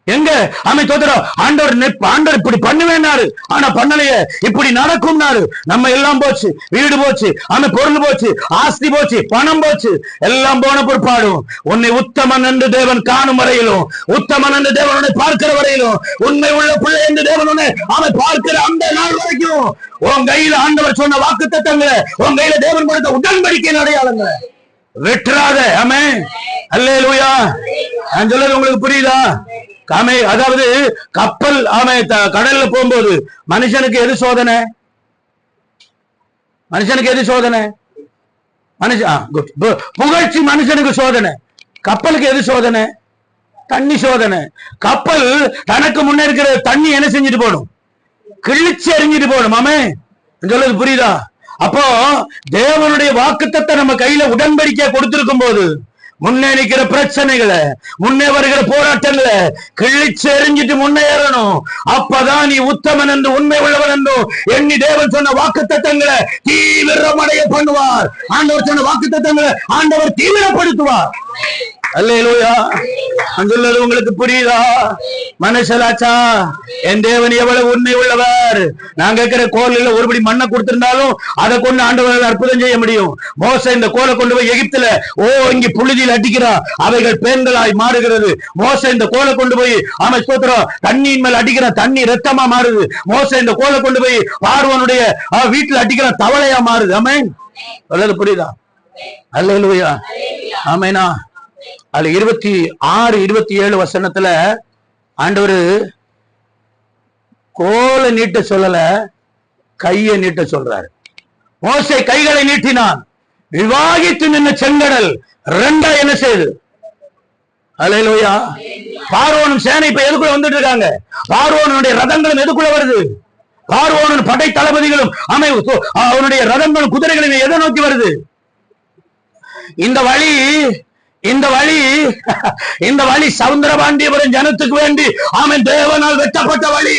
எங்க ஆமை தோத்துறோம். ஆண்டவர் இப்படி பண்ணுவேன்னாரு, ஆனா பண்ணலையே. இப்படி நடக்கும்னாரு. நம்ம எல்லாம் போச்சு, வீடு போச்சு, ஆமை பொருள் போச்சு, ஆஸ்தி போச்சு, பணம் போச்சு. எல்லாம் போன பிற்பாடும் உன்னை உத்தமன் என்று தேவன் காணும் வரையிலும், உத்தமன் என்று தேவன் உன்னை பார்க்கிற வரையிலும், உண்மை உள்ள பிள்ளை என்று தேவன் உன்னை ஆமை பார்க்கிற அந்த நாள் வரைக்கும் உன் கையில ஆண்டவர் சொன்ன வாக்கு தத்தங்களை, உன் கையில தேவன் கொடுத்த உடன்படிக்கையின் அடையாளங்களை வெற்றாத. ஆமே, அல்லேலூயா. நான் சொல்றது உங்களுக்கு புரியுதா? அதாவது கப்பல் கடல்ல போகும்போது மனுஷனுக்கு எது சோதனை? மனுஷனுக்கு எது சோதனை? புகழ்ச்சி மனுஷனுக்கு சோதனை. கப்பலுக்கு எது சோதனை? தண்ணி சோதனை. கப்பல் தனக்கு முன்ன இருக்கிற தண்ணி என்ன செஞ்சுட்டு போடும்? கிழிச்சு எறிஞ்சிட்டு போடும். ஆமே, சொல்றது புரியுதா? அப்போ தேவனுடைய வாக்குத்தத்தை நம்ம கையில உடன்படிக்கை கொடுத்திருக்கும் போது முன்னே நிக்கிற பிரச்சனைகளை, முன்னே வருகிற போராட்டங்களை கிழிச்சு எறிஞ்சிட்டு முன்னேறணும். அப்பதான் நீ உத்தமன் என்று உண்மை உள்ளவன் என்றும் எண்ணி தேவன் சொன்ன வாக்கு தத்தங்களை தீவிரமடைய பண்ணுவார். ஆண்டவர் சொன்ன வாக்கு தத்தங்களை ஆண்டவர் தீவிரப்படுத்துவார். அல்லேலூயா. சொல்றது உங்களுக்கு புரியுதா? மனுஷலாச்சா, என் தேவன் எவ்வளவு உண்மை உள்ளவர். நான் கேட்கிற கோலில் ஒருபடி மண்ணை கொடுத்திருந்தாலும் அதை கொண்டு ஆண்டவர் அற்புதம் செய்ய முடியும். மோசே இந்த கோலை கொண்டு போய் எகிப்துல இங்க புழுதியில் அடிக்கிறா, அவைகள் பேன்களாய் மாறுகிறது. மோசே இந்த கோலை கொண்டு போய் ஆமை ஸ்தோத்திரம் தண்ணியின் மேல் அடிக்கிற, தண்ணி ரத்தமா மாறுது. மோசே இந்த கோலை கொண்டு போய் பார்வோனுடைய வீட்டுல அடிக்கிற, தவளையா மாறுது. ஆமென். சொல்றது புரியுதா? அல்லேலூயா. ஆமெனா. அது 26, 27 வசனத்துல ஆண்டவர் கோலை நீட்ட சொல்லல, கையை நீட்ட சொல்றாரு. மோசே கைகளை நீட்டினான், விவாகித்து நின்ன செங்கடல் ரெண்டா என்ன செய்யுது? அல்லேலூயா. பார்வோனும் சேனை இப்ப எதுக்குள்ள வந்துட்டு இருக்காங்க? பார்வோனுடைய ரதங்களும் எதுக்குள்ள வருது? பார்வோனின் படை தளபதிகளும் அவனுடைய ரதங்களும் குதிரைகளும் எதை நோக்கி வருது? இந்த வழி சவுந்தரபாண்டியபுரம் ஜனத்துக்கு வேண்டி ஆமென் தேவனால் வெட்டப்பட்ட வழி.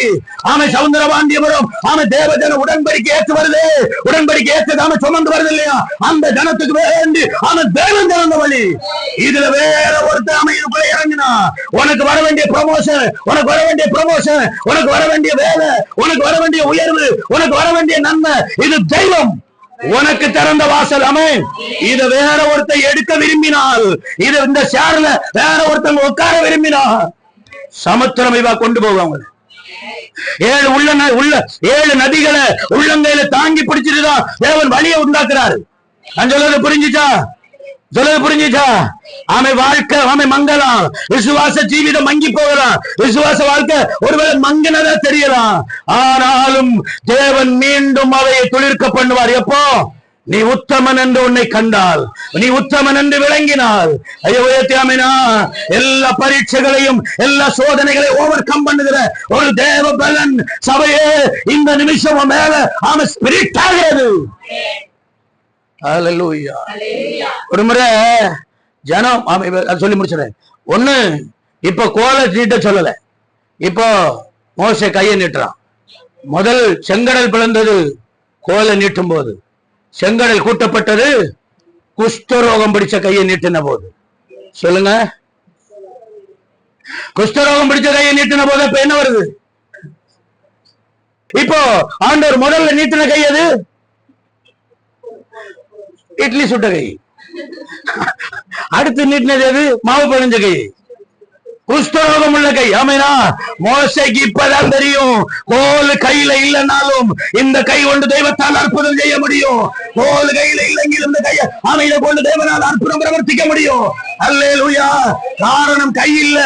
ஆமென் சவுந்தரபாண்டியபுரம் ஆமென் தேவஜன உடன்படிக்கை ஏற்று வருது. உடன்படிக்கை ஏற்று சுமந்து வருது இல்லையா? அந்த ஜனத்துக்கு வேண்டி ஆமென் தேவன் திறந்த வழி. இதுல வேற ஒருத்தர் இதுக்குள்ள இறங்கினா உனக்கு வர வேண்டிய ப்ரமோஷன், உனக்கு வர வேண்டிய ப்ரமோஷன், உனக்கு வர வேண்டிய வேலை, உனக்கு வர வேண்டிய உயர்வு, உனக்கு வர வேண்டிய நன்மை, இது தெய்வம் உனக்கு திறந்த வாசல். ஆமென். இத வேற ஒருத்தர் எடுக்க விரும்பினால், இது இந்த சேர்ல வேற ஒருத்தங்க உட்கார விரும்பினால் சமுத்திரம் இவா கொண்டு போவாங்க. 7 நதிகளை உள்ளங்கையில தாங்கி பிடிச்சிட்டுதான் தேவன் வழியை உண்டாக்குறாரு. நான் சொல்றது புரிஞ்சுச்சா? சொல்றது புரிஞ்சுச்சா? ஆமை வாழ்க்கை ஆமை மங்கலாம், விசுவாச ஜீவிதம் மங்கி போகலாம், விசுவாச வாழ்க்கை ஒருவேளை மங்கினதா தெரியலாம். ஆனாலும் தேவன் மீண்டும் அவையை துளிர்க்க பண்ணுவார். எப்போ? நீ உத்தமன் என்று உன்னை கண்டால், நீ உத்தமன் என்று விளங்கினால், ஐயோ ஆமெனா, எல்லா பரீட்சைகளையும் எல்லா சோதனைகளையும் ஓவர் கம் பண்ணுகிற ஒரு தேவ பலன் சபையே இந்த நிமிஷம் மேல ஆம ஸ்பிரிட் ஆகிறது. ஹல்லேலூயா. ஒரு முறை ஜனம் சொல்லி முடிச்சுறேன். ஒண்ணு, இப்ப கோலை நீட்ட சொல்லல, இப்போ மோசே கையை நீட்டுறான். முதல் செங்கடல் பிளந்தது கோலை நீட்டும் போது, செங்கடல் கூட்டப்பட்டது குஷ்டரோகம் பிடிச்ச கையை நீட்டின போது. சொல்லுங்க, குஷ்டரோகம் பிடிச்ச கையை நீட்டின போது இப்ப என்ன வருது? இப்போ ஆண்டவர் முதல்ல நீட்டின கை அது இட்லி சுட்ட கை. அடுத்து நீட்டினது எது? மாவு பழஞ்ச கை, குஷ்டரோகம் உள்ள கை. ஆமைனா, மோசைக்கு இப்பதான் தெரியும், கோல் கையில இல்லைன்னாலும் இந்த கை கொண்டு தெய்வத்தால் அற்புதம் செய்ய முடியும். கோல் கையில இல்லைங்கில் இந்த கையை அமைத கொண்டு தேவனால் அற்புதம் பிரவர்த்திக்க முடியும். அல்லேலூயா. காரணம் கை இல்ல,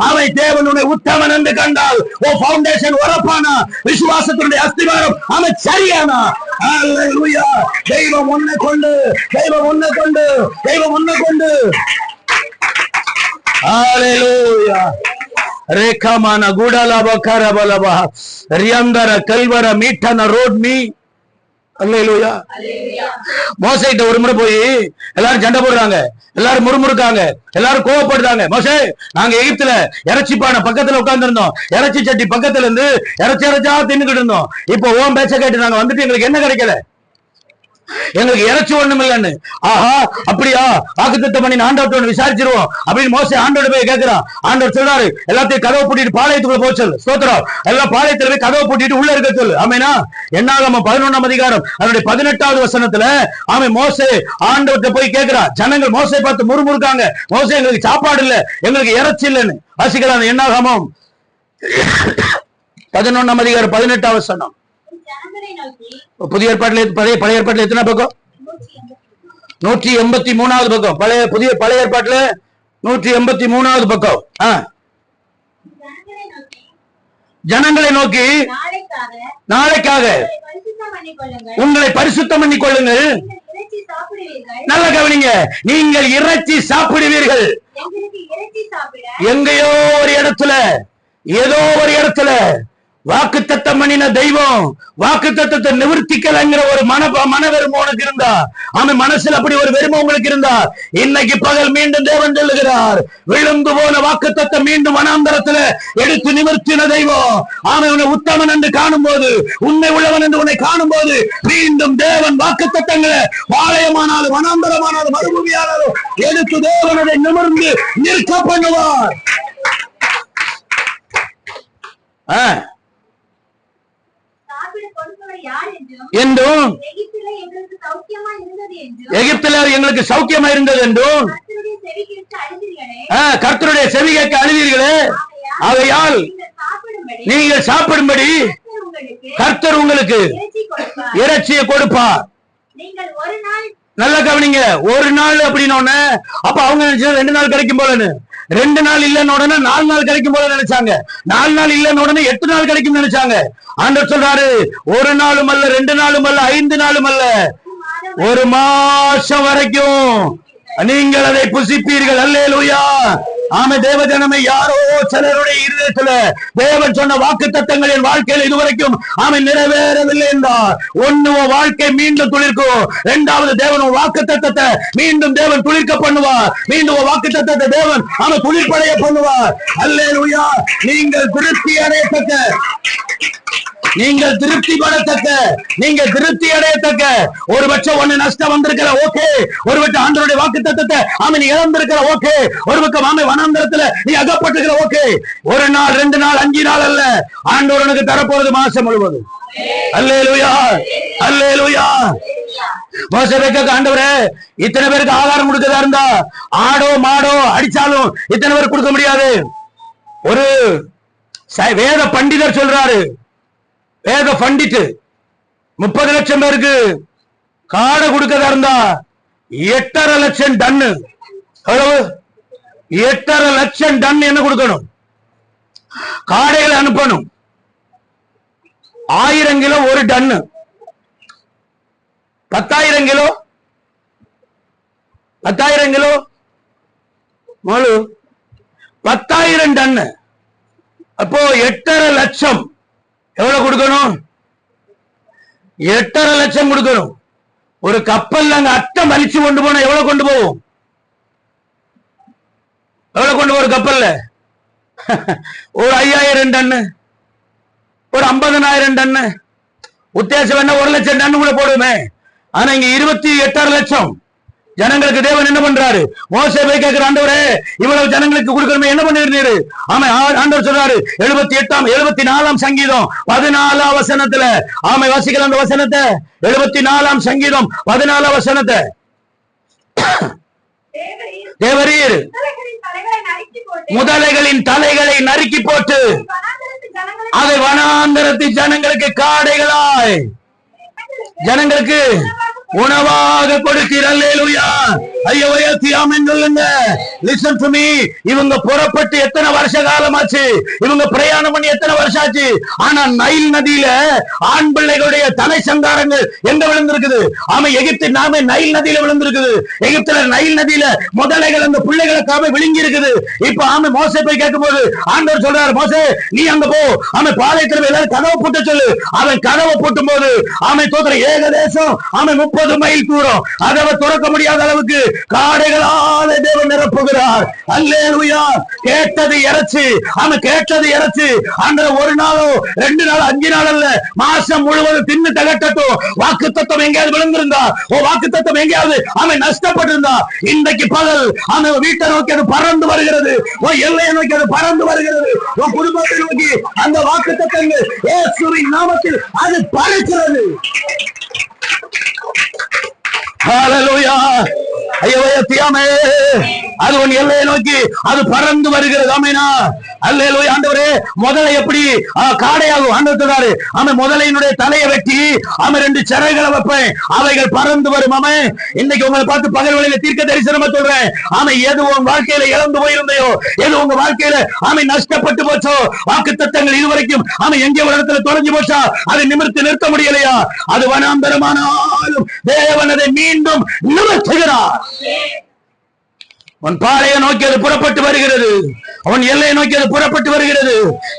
அவை தேவனுடைய உத்தமன் என்று கண்டால் ஓ பவுண்டேஷன் உரப்பானா, விசுவாசத்தினுடைய அஸ்திவாரம் அவை சரியானா. அல்லேலூயா. தெய்வம் ஒன்னை கொண்டு, தெய்வம் ஒன்னை கொண்டு, தெய்வம் ஒன்னை கொண்டு. ஹalleluya. ரேகமான குடலப கரபலப ரியந்தர கல்வர மீட்டன ரோட் மீ. ஹalleluya. மோசேட்ட ஒரு முறை போய் எல்லாரும் சண்டை போடுறாங்க, எல்லாரும் முறுமுறுக்காங்க, எல்லாரும் கோவப்படுறாங்க. மோசே, நாங்க எகிப்துல இறைச்சி பானை பக்கத்துல உட்கார்ந்து இருந்தோம், இறைச்சி சட்டி பக்கத்துல இருந்து இறைச்சா தின்னுக்கிட்டு இருந்தோம். இப்போ ஓம் பேச்ச கேட்டு நாங்க வந்துட்டு எங்களுக்கு என்ன கிடைக்கல, எங்களுக்கு இறைச்சி ஒண்ணும் இல்லன்னு. ஆஹா, அப்படியா, வாக்குத்தத்தம் பண்ணி ஆண்டவர்ட்ட விசாரிச்சிருவோம் அப்படின்னு மோசே ஆண்டோட போய் கேட்கிறான். ஆண்டவர் சொல்றாரு, எல்லாத்தையும் கதவை பூட்டிட்டு பாளையத்துக்குள்ள போக சொல்லு. ஸ்தோத்திரம். எல்லாம் பாளையத்துல போய் கதவை பூட்டிட்டு உள்ள இருக்க சொல்லு. ஆமேனா. என்னாகமம் 11ஆம் அதிகாரம் அதனுடைய 18வது வசனத்துல ஆமே மோசே ஆண்டவர்ட்ட போய் கேட்கிறான். ஜனங்கள் மோசே பார்த்து முறுமுறுக்காங்க. மோசே, எங்களுக்கு சாப்பாடு இல்ல, எங்களுக்கு இறைச்சி இல்லன்னு. வாசிக்கலாம் என்னாகமம் 11ஆம் அதிகாரம் 18வது வசனம். புதிய ஏற்பாட்டில் பழைய ஏற்பாட்டில் எத்தனை பக்கம்? 183வது பக்கம். பழைய ஏற்பாட்டில் 183வது பக்கம். ஜனங்களை நோக்கி நாளைக்காக உங்களை பரிசுத்தம் பண்ணிக் கொள்ளுங்கள். நல்ல கவனிங்க, நீங்கள் இறைச்சி சாப்பிடுவீர்கள். எங்கேயோ ஒரு இடத்துல, ஏதோ ஒரு இடத்துல வாக்குத்தத்தம் பண்ணின தெய்வம் வாக்குத்தத்தத்தை நிவர்த்திக்கலங்கிற ஒரு மனவெருமை உனக்கு இருந்தா, அவன் மனசுல அப்படி ஒரு வெறுமை உங்களுக்கு இருந்தா, இன்னைக்கு பகல் மீண்டும் தேவன் சொல்லுகிறார், விழுந்து போன வாக்குத்தத்தம் மீண்டும் வனாந்தரத்துல எடுத்து நிவர்த்தின தெய்வம் அவன் உன்னை உத்தமன் என்று காணும் போது, உண்மை உள்ளவன் என்று உன்னை காணும் போது, மீண்டும் தேவன் வாக்குத்தத்தங்களை பாளையமானாலும் வனாந்தரமானாலும் மறுபூமியானாலும் எடுத்து தேவனை நிமிர்ந்து நிற்க பண்ணுவார். என்றும் எகிப்தில எங்களுக்கு சௌக்கியமா இருந்தது என்றும் கர்த்தருடைய செவி கேட்க அழுவீர்களே, ஆகையால் நீங்கள் சாப்பிடும்படி கர்த்தர் உங்களுக்கு இறைச்சியை கொடுப்பார். நல்ல கவனிங்க, ஒரு நாள் அப்படின்னு அப்ப அவங்க நினைச்சா 2 நாள் கிடைக்கும் போலன்னு, 2 நாள் இல்லன்னு உடனே 4 நாள் கிடைக்கும் போல நினைச்சாங்க, 4 நாள் இல்லன்னு உடனே 8 நாள் கிடைக்கும் நினைச்சாங்க. ஆண்டவர் சொல்றாரு, 1 நாளும் அல்ல, 2 நாளும் அல்ல, 5 நாளும் அல்ல, 1 மாசம் வரைக்கும் நீங்கள் அதை புசிப்பீர்கள். அல்லேலூயா. ஆமே தேவஜனமே, யாரோ சிலருடைய இருதயத்துல தேவன் சொன்ன வாக்குத்தத்தங்கள் என் வாழ்க்கையில் இதுவரைக்கும் ஆமை நிறைவேறவில்லை என்றார். ஒண்ணு, வாழ்க்கை மீண்டும் துளிர்க்கும். 2வது, தேவன் வாக்குத்தத்தத்தை மீண்டும் தேவன் துளிர்க்க பண்ணுவார். மீண்டும் வாக்குத்தத்தத்தை தேவன் ஆமை துளிர்ப்படைய பண்ணுவார். அல்லேலூயா. நீங்கள் திருப்தி அடையத்தக்க, நீங்கள் திருப்தி படத்தக்க, நீங்கள் திருப்தி அடையத்தக்க, ஒருபட்சம் ஒண்ணு நஷ்டம் வந்திருக்கிற ஓகே, ஒருபட்சம் ஆண்டவருடைய வாக்குத்தத்தத்தை ஆமை நீ இழந்திருக்கிற ஓகே, ஒரு பக்கம் ஆமை வனாந்தரத்துல நீ அகப்பட்டிருக்கிற ஓகே. 1 நாள் 2 நாள் 5 நாள் அல்ல, ஆண்டவர் உனக்கு தரப்போறது மாசம் முழுவதும். அல்லேலூயா, அல்லேலூயா. மோசேக்கு ஆண்டவரே, இத்தனை பேருக்கு ஆகாரம் கொடுக்கறதா இருந்தா ஆடோ மாடோ அடிச்சாலும் இத்தனை பேருக்கு கொடுக்க முடியாது. ஒரு வேத பண்டிதர் சொல்றாரு, வேத பண்டிட்டு 30 லட்சம் பேருக்கு காடை கொடுக்கறதா இருந்தா 8.5 லட்சம் டன்னு. எவ்வளவு? 8.5 லட்சம் டன் என்ன கொடுக்கணும்? காடைகளை அனுப்பணும். 1000 கிலோ ஒரு டன்னு, 10,000 கிலோ 10,000 கிலோ முழு 10,000 டன். அப்போ 8.5 லட்சம். எவ்வளவு கொடுக்கணும்? 8.5 லட்சம் கொடுக்கணும். ஒரு கப்பல் அங்க அட்டம் வலிச்சு கொண்டு போன எவ்வளவு கொண்டு போவோம்? எவ்வளவு கொண்டு போற கப்பல்ல? ஒரு 5,000 டன்னு, ஒரு 50,000 டன்னு. உத்தேசம் என்ன? 1 லட்சம் டன் கூட போடுமே. ஆனா இங்க 28.5 லட்சம் ஜனங்களுக்கு தேவன் என்ன பண்றாரு? மோசே போய் கேட்கிற, ஆண்டவரே இவ்வளவு ஜனங்களுக்கு கொடுக்கணுமே, என்ன பண்ணிருந்தீரு? ஆமா, ஆண்டவர் சொல்றாரு 74ஆம் சங்கீதம் 14ஆம் வசனத்துல. ஆமை வாசிக்கலாம் அந்த வசனத்தை. 74ஆம் சங்கீதம் 14ஆம் வசனத்தை. தேவரீர் முதலைகளின் தலைகளை நறுக்கி போட்டு அதை வனாந்தரத்து ஜனங்களுக்கு காடைகளாய் ஜனங்களுக்கு உணவாக கொடுத்தீர். அல்லேலூயா. ஐயோ ஆமென் சொல்லுங்க. Listen to me. இவங்க புறப்பட்டு எத்தனை வருஷ காலமாச்சு? இவங்க பிரயாணம் பண்ணி எத்தனை வருஷம் ஆச்சு? ஆனா நைல் நதியில ஆண் பிள்ளைகளுடைய தலை சங்காரங்கள் எங்க விழுந்திருக்குது? ஆமா, எகிப்து நாமே நைல் நதியில விழுந்திருக்குது. எகிப்துல நைல் நதியில முதலைகள் அந்த பிள்ளைகளுக்காக விழுங்கி இருக்குது. இப்ப ஆமை மோசே போய் கேட்கும் போது ஆண்டவர் சொல்றாரு, மோசே நீ அங்க போ, ஆமை பாளையத்தில் எல்லாரும் கதவை போட்டு சொல்லு. அவன் கதவை போட்டும் போது ஆமை தோற்ற ஏகதேசம் ஆமை 30 மைல் தூரம் கதவை துறக்க முடியாத அளவுக்கு காடைகளால தேவன் நிரப்புகிறார். அல்லேலூயா. கேட்டது இறைச்சி. அவன் கேட்டது இறைச்சி. அந்த ஒரு நாளோ 2 நாள் 5 நாள் அல்ல, மாசம் முழுவதும் தின்னு தகட்டட்டும். வாக்கு தத்துவம் எங்கேயாவது விழுந்திருந்தா, வாக்கு தத்துவம் எங்கேயாவது அவன் நஷ்டப்பட்டிருந்தா, இன்றைக்கு பகல் அவன் வீட்டை நோக்கி அது பறந்து வருகிறது. எல்லையை நோக்கி அது பறந்து வருகிறது. குடும்பத்தை நோக்கி அந்த வாக்கு தத்தங்கள் இயேசுவின் நாமத்தில் அது பறக்கிறது. ஹல்லேலூயா. ஐயோ தியாமே, அது உன் எல்லையை நோக்கி அது பறந்து வருகிறது. ஆமெனா. அல்லேலூயா. ஆண்டவரே முதலை எப்படி காடையாகும்? ஆண்டவர் சொல்றாரு, அவன் முதலையினுடைய தலையை வெட்டி அவன் 2 சிறைகளை வைப்பேன், அவைகள் பறந்து வரும். அவன் இன்னைக்கு உங்களை பார்த்து பகல் வேளையில தீர்க்க தரிசனமா சொல்றேன். அவன் எது உன் வாழ்க்கையில இழந்து போயிருந்தையோ, எது உங்க வாழ்க்கையில அவன் நஷ்டப்பட்டு போச்சோ, வாக்குத்தத்தங்கள் இதுவரைக்கும் அவன் எங்கே ஒரு இடத்துல தொலைஞ்சு போச்சா, அதை நிமிர்த்தி நிறுத்த முடியலையா, அது வனாந்தரமானாலும் தேவன் அதை மீண்டும் நிறுத்துகிறார். உன் பாளையை நோக்கி அது புறப்பட்டு வருகிறது. அவன் எல்லையை நோக்கி அது புறப்பட்டு வருகிறது.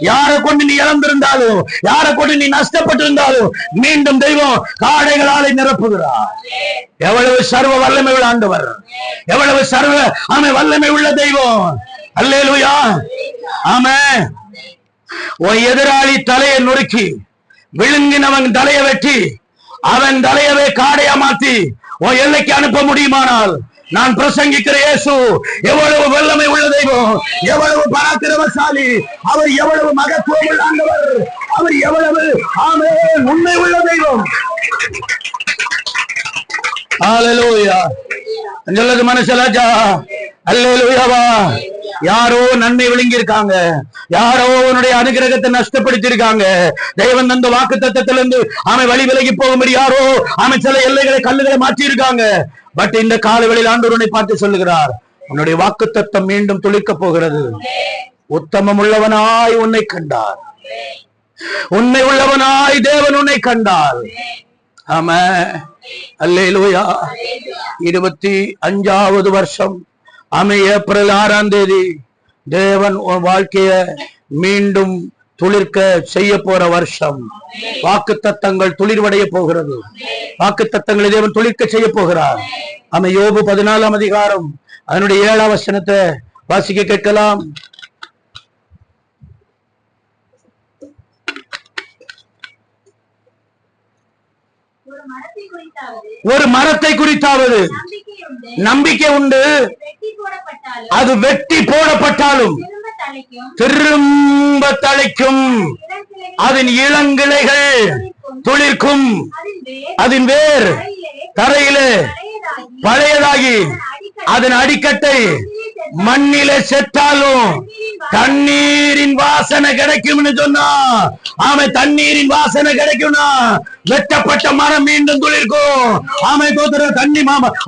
யாரை கொண்டு நீ இழந்திருந்தாலும், யாரை கொண்டு நீ நஷ்டப்பட்டிருந்தாலும் மீண்டும் தெய்வம் காடைகளாலே நிரப்புகிறார். எவ்வளவு சர்வ வல்லமை உள்ள ஆண்டவர், எவ்வளவு சர்வ வல்லமை உள்ள தெய்வம். அல்லேலூயா. ஆமென். உன் எதிராளி தலையை நொறுக்கி விழுங்கினவன் தலையை வெட்டி அவன் தலையவே காடையா மாத்தி உன் எல்லைக்கு அனுப்ப முடியுமானால், நான் பிரசங்கிக்கிற இயேசு எவ்வளவு வல்லமை உள்ள தெய்வம், எவ்வளவு பராக்கிரமசாலி, அவர் எவ்வளவு மகத்துவம் உள்ள ஆண்டவர், அவர் எவ்வளவு ஆமென் உண்மை உள்ள தெய்வம். ஹல்லேலூயா. சொல்லுது மனசலாஜா. அல்லேலூயாவா. யாரோ நன்மை விழுங்கி இருக்காங்க, யாரோ உன்னுடைய அனுகிரகத்தை நஷ்டப்படுத்தி இருக்காங்க. தேவன் அந்த வாக்கு தத்தத்திலிருந்து அவன் வழி விலகி போகும்படி யாரோ அவன் சில எல்லைகளை கல்லுகளை மாற்றி இருக்காங்க. பட் இந்த காலவெளியில் ஆண்டவர் உன்னை பார்த்து சொல்லுகிறார், உன்னுடைய வாக்கு தத்தம் மீண்டும் துளிக்க போகிறது. உத்தமம் உள்ளவனாய் உன்னை கண்டார், உண்மை உள்ளவனாய் தேவன் உன்னை கண்டார். ஆமென். அல்லேலூயா. 25வது வருஷம் ஏப்ரல் 6ஆம் தேதி தேவன் உன் வாழ்க்கைய மீண்டும் துளிர்க்க செய்ய போற வருஷம். வாக்கு தத்தங்கள் துளிர்வடைய போகிறது. வாக்கு தத்தங்களை தேவன் துளிர்க்க செய்ய போகிறார். யோபு 14ஆம் அதிகாரம் அதனுடைய 7ஆம் வசனத்தை வாசிக்க கேட்கலாம். ஒரு மரத்தை குறித்தாவது நம்பிக்கை உண்டு, அது வெட்டி போடப்பட்டாலும் திரும்ப தழைக்கும், அதன் இளங்கிளைகள் துளிர்க்கும், அதன் வேர் தரையிலே பழையதாகி அதன் அடிக்கட்டை மண்ணில செத்தாலும் தண்ணீரின் வாசனை கிடைக்கும்னு சொன்னா, அவன் தண்ணீரின் வாசனை கிடைக்கும்னா வெட்டப்பட்ட மரம் மீண்டும் துளிர்க்கும். அவன் தோத்துற தண்ணி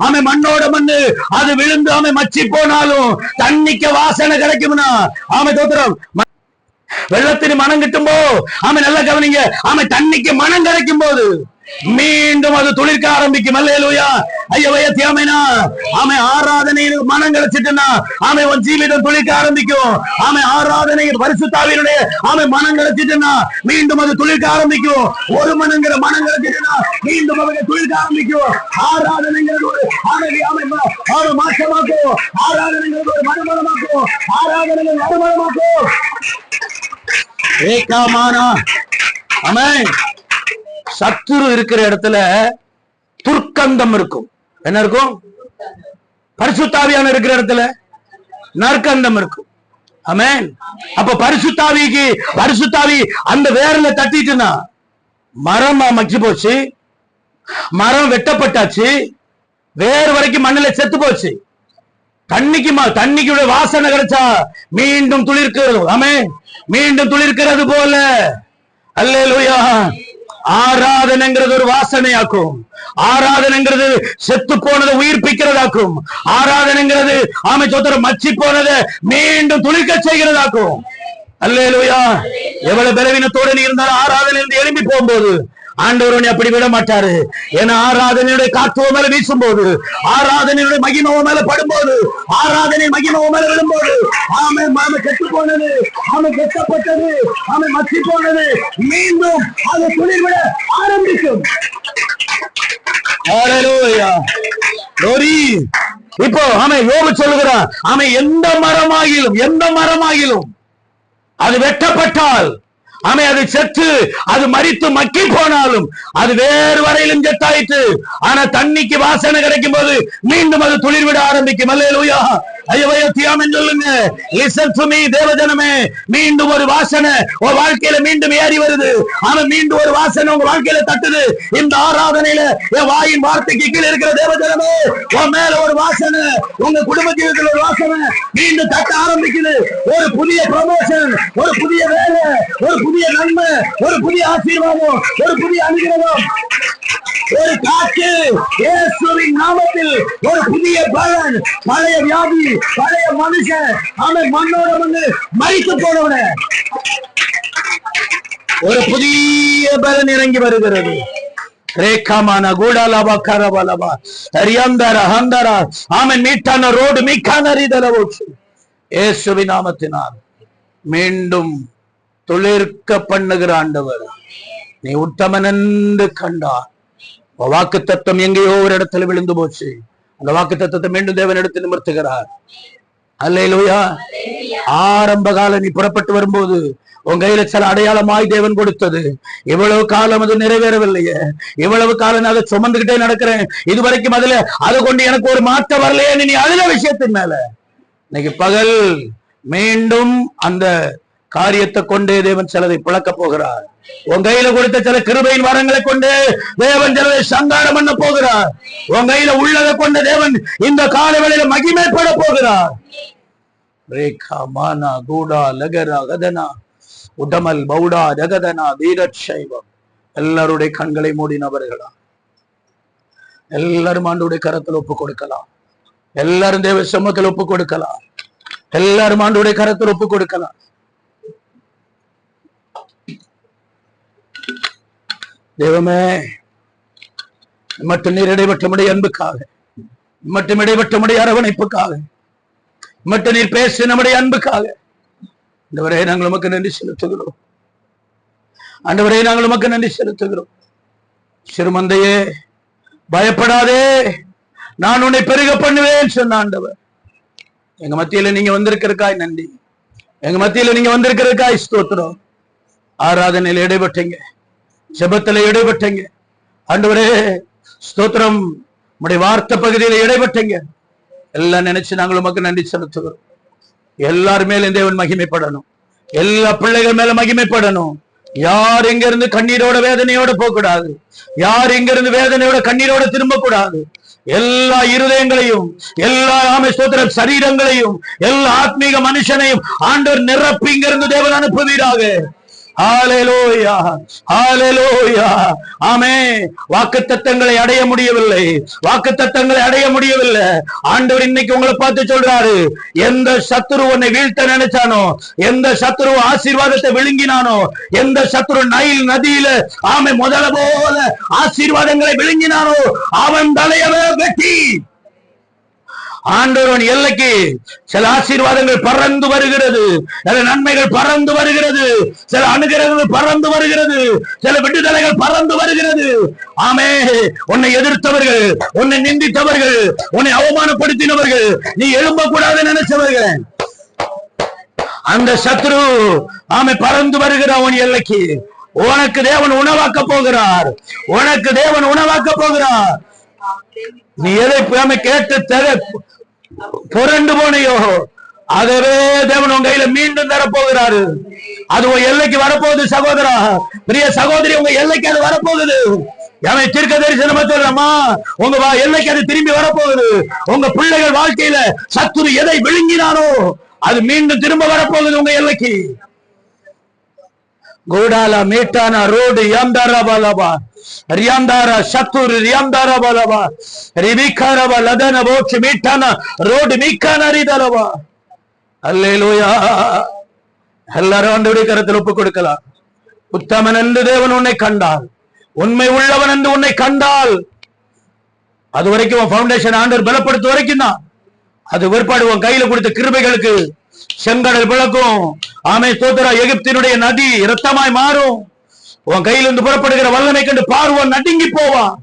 அவன் மண்ணோட மண்ணு அது விழுந்து அவன் மச்சி போனாலும் தண்ணிக்கு வாசனை கிடைக்கும்னா, அவன் தோத்துறோம் வெள்ளத்தின் மனம் கிட்டும் போது அவன் நல்லா கவனிங்க, அவன் தண்ணிக்கு மனம் கிடைக்கும் போது மீண்டும் அது துளிர்க்க ஆரம்பிக்கும். அல்லேலூயா. ஐயவைய தியாமைனா ஆமை ஆராதனையில் மனம் கிடைச்சிட்டுனா ஆமை உன் ஜீவிதம் துளிர்க்க ஆரம்பிக்கும். ஆமை ஆராதனையில் பரிசுத்தாவியினுடைய ஆமை மனம் கிடைச்சிட்டுனா மீண்டும் அது துளிர்க்க ஆரம்பிக்கும். ஒரு மனங்கிற மனம் கிடைச்சிட்டுனா மீண்டும் அதை துளிர்க்க ஆரம்பிக்கும். ஆராதனைங்கிறது ஒரு ஆமை மாற்றமாக்கும். ஆராதனைங்கிறது ஒரு மனமனமாக்கும். ஆராதனைகள் மறுமணமாக்கும். ஏகாமானா ஆமென். சத்துரு இருக்கிற இடத்துல துர்க்கந்தம் இருக்கும். என்ன இருக்கும்? பரிசுத்தாவியான இருக்கிற இடத்துல நற்கந்தம் இருக்கும். ஆமென். அப்ப பரிசுத்தாவி அந்த வேர்ல தட்டிட்டுனா மரம் மச்சி போச்சு, மரம் வெட்டப்பட்டாச்சு, வேர் வரைக்கும் மண்ணில செத்து போச்சு. தண்ணிக்கு வாசனை கிடைச்சா மீண்டும் துளிர்க்கிறது. ஆமென். மீண்டும் துளிர்க்கிறது போல. அல்லேலூயா. ஆராதனைங்கிறது ஒரு வாசனையாக்கும். ஆராதனைங்கிறது செத்து போனதை உயிர்ப்பிக்கிறதாக்கும். ஆராதனைங்கிறது ஆமை சொத்தர மச்சி போனதை மீண்டும் துளிர்க்க செய்கிறதாக்கும். அல்லேலூயா. எவ்வளவு பலவீனத்தோடு நீ இருந்தாலும் ஆராதனையிலிருந்து எழும்பி போகும்போது ஆண்டவர் அப்படி விட மாட்டாரு. ஏன்னா ஆராதனையுடைய காற்றுவ மேல வீசும் போது, ஆராதனையுடைய மகிமவ மேல படும்போது, ஆராதனை மகிமவ மேல விழும்போது ஆமை மாமை கெட்டு போனது, ஆமை கெட்டப்பட்டது, ஆமை மச்சி போனது மீண்டும் அது துளிர்விட ஆரம்பிக்கும். இப்போ ஆமை யோபு சொல்லுகிறான், ஆமை எந்த மரமாகிலும் அது வெட்டப்பட்டால் ஆமை அது செத்து அது மரித்து மக்கி போனாலும் அது வேறு வரையிலும் செத்தாயிற்று. ஆனா தண்ணிக்கு வாசனை கிடைக்கும் போது மீண்டும் அது துளிர்விட ஆரம்பிக்கும். அல்லேலூயா. ஐயவைய தியாமன் சொல்லுங்க. லிசன் டு மீ தேவஜனமே. மீண்டும் ஒரு வாசனை உங்க வாழ்க்கையில மீண்டும் ஏறி வருது. ஆனா மீண்டும் ஒரு வாசனை உங்க வாழ்க்கையில தட்டுது. இந்த ஆராதனையில என் வாயின் வார்த்தைக்கு கீழே இருக்கிற தேவஜனமே, உன் மேல ஒரு வாசனை, உங்க குடும்ப ஜீவிதத்தில் ஒரு வாசனை மீண்டும் தட்ட ஆரம்பிக்குது. ஒரு புதிய ப்ரமோஷன், ஒரு புதிய வேலை, ஒரு புதிய நன்மை, ஒரு புதிய ஆசீர்வாதம், ஒரு புதிய அனுகிரகம், ஒரு காற்று இயேசுவின் நாமத்தில், ஒரு புதிய பலன். பழைய வியாதி, பழைய மனுஷன் அவன் மண்ணோட மண்ணு மறித்து போனவன ஒரு புதிய பலன் இறங்கி வருகிறது. ரேகாமான கூடாலபா கரபலபா ஹரியந்தர ஹந்தரா ஆமென். மீட்டான ரோடு மீக்கானரிதலவோச்சு இயேசுவின் நாமத்தினால் மீண்டும் துளிர்க்க பண்ணுகிற ஆண்டவர் நீ உத்தமன் என்று கண்டார். வாக்கு தத்துவம் எங்கேயோ ஒரு இடத்துல விழுந்து போச்சு. அந்த வாக்கு தத்துவத்தை மீண்டும் தேவன் எடுத்து நிமிர்த்துகிறார். அல்லேலூயா. ஆரம்ப காலம் நீ புறப்பட்டு வரும்போது உன் கையில சில அடையாளமாய் தேவன் கொடுத்தது. இவ்வளவு காலம் அது நிறைவேறவில்லையே, இவ்வளவு காலம் அதை சுமந்துகிட்டே நடக்கிறேன், இதுவரைக்கும் அதுல அதை கொண்டு எனக்கு ஒரு மாற்றம் வரலையே, நீ அழுத விஷயத்தின் மேல இன்னைக்கு பகல் மீண்டும் அந்த காரியத்தை கொண்டே தேவன் சிலதை பிளக்க போகிறார். உன் கையில கொடுத்த சில கிருபையின் வரங்களை கொண்டு தேவன் சிலதை சங்காரம் பண்ண போகிறார். உன் கையில உள்ளதை கொண்டு தேவன் இந்த காலவேளையில மகிமைப்பட போகிறார். ரேகா மானா கூடா லகரா கதனா உடமல் பௌடா ஜகதனா வீரட்சைவம். எல்லாருடைய கண்களை மூடினவர்களா எல்லாரும் ஆண்டுடைய கரத்தில் ஒப்பு கொடுக்கலாம். எல்லாரும் தேவ சமூகத்தில் ஒப்பு கொடுக்கலாம். எல்லாரும் ஆண்டுடைய கரத்தில் ஒப்பு கொடுக்கலாம். தேவமே, மட்டும் நீர் இடைப்பட்டமுடைய அன்புக்காக, மட்டும் இடைப்பட்டமுடைய அரவணைப்புக்காக, மட்டும் நீர் பேச நம்முடைய அன்புக்காக ஆண்டவரே நாங்கள் உமக்கு நன்றி செலுத்துகிறோம். ஆண்டவரே நாங்கள் உமக்கு நன்றி செலுத்துகிறோம். சிறுமந்தையே பயப்படாதே, நான் உன்னை பெருக பண்ணுவேன் சொன்ன ஆண்டவர். எங்க மத்தியில நீங்க வந்திருக்கிறதுக்காய் நன்றி. எங்க மத்தியில நீங்க வந்திருக்கிறதுக்காய் ஸ்தோத்திரம். ஆராதனையில் இடைப்பட்டீங்க, ஜெபத்துல இடைப்பட்டீங்க ஆண்டவரே ஸ்தோத்திரம். உடைய வார்த்தை பகுதியில இடைப்பட்டீங்க. எல்லாம் நினைச்சு நாங்கள் உமக்கு நன்றி செலுத்துகிறோம். எல்லார் மேலும் தேவன் மகிமைப்படணும். எல்லா பிள்ளைகள் மேல மகிமைப்படணும். யார் எங்க இருந்து கண்ணீரோட வேதனையோட போக கூடாது. யார் எங்க இருந்து வேதனையோட கண்ணீரோட திரும்ப கூடாது. எல்லா இருதயங்களையும், எல்லா ஸ்தோத்திர சரீரங்களையும், எல்லா ஆத்மீக மனுஷனையும் ஆண்டவர் நிரப்பி இங்க இருந்து தேவன் அனுப்புவீராக. ஹalleluya ஹalleluya ஆமென். வாக்குத்தத்தங்களை அடைய முடியவில்லை, வாக்குத்தத்தங்களை அடைய முடியவில்லை. ஆண்டவர் இன்னைக்கு உங்களை பார்த்து சொல்றாரு, எந்த சத்துரு உன்னை வீழ்த்த நினைச்சானோ, எந்த சத்துரு ஆசீர்வாதத்தை விழுங்கினானோ, எந்த சத்துரு நைல் நதியில முதல போல ஆசீர்வாதங்களை விழுங்கினானோ அவன் தலையவே வெட்டி. ஆண்டவரின் எல்லைக்கு சில ஆசீர்வாதங்கள் பறந்து வருகிறது, சில நன்மைகள் பறந்து வருகிறது, சில அனுகிரகங்கள் பறந்து வருகிறது, சில விடுதலைகள் பறந்து வருகிறது. ஆமே, உன்னை எதிர்த்தவர்கள், உன்னை நிந்தித்தவர்கள், உன்னை அவமானப்படுத்தினவர்கள், நீ எழும்ப கூடாது நினைச்சவர்கள், அந்த சத்ரு பறந்து வருகிற உன் எல்லைக்கு உனக்கு தேவன் உணவாக்க போகிறார், உனக்கு தேவன் உணவாக்க போகிறார். நீ எதை கேட்டு புரண்டு போனையோ அதவே தேவன் உங்க கையில மீண்டும் தரப்போகிறாரு. அது உங்க எல்லைக்கு வரப்போகுது சகோதரா, பிரிய சகோதரி, உங்க எல்லைக்கு அது வரப்போகுது. தீர்க்க தரிசனமா சொல்றமா, உங்க எல்லைக்கு அது திரும்பி வரப்போகுது. உங்க பிள்ளைகள் வாழ்க்கையில சத்துரு எதை விழுங்கினானோ அது மீண்டும் திரும்ப வரப்போகுது உங்க எல்லைக்கு. கோடாலா மீட்டானா ரோடு யாந்தாரா பாலாபா ரியாந்தாரா சத்துரு ரியாந்தாரா பாலாபா ரிபிகாரபா லதன போச்சு மீட்டானா ரோடு மீக்கானா ரிதலபா. அல்லேலூயா. எல்லாரும் ஆண்டவருடைய கரத்தில் ஒப்புக் கொடுக்கலாம். உத்தமன் என்று தேவன் உன்னை கண்டால், உண்மை உள்ளவன் என்று உன்னை கண்டால், அது வரைக்கும் பவுண்டேஷன் ஆண்டவர் பலப்படுத்த வரைக்கும் தான். அது வேறுபாடு உன் கையில கொடுத்த கிருபைகளுக்கு செங்கடல் விளக்கும். ஆமே ஸ்தோத்திரம். எகிப்தினுடைய நதி இரத்தமாய் மாறும். உன் கையிலிருந்து புறப்படுகிற வல்லமை கண்டு பார்வன் நடுங்கி போவான்.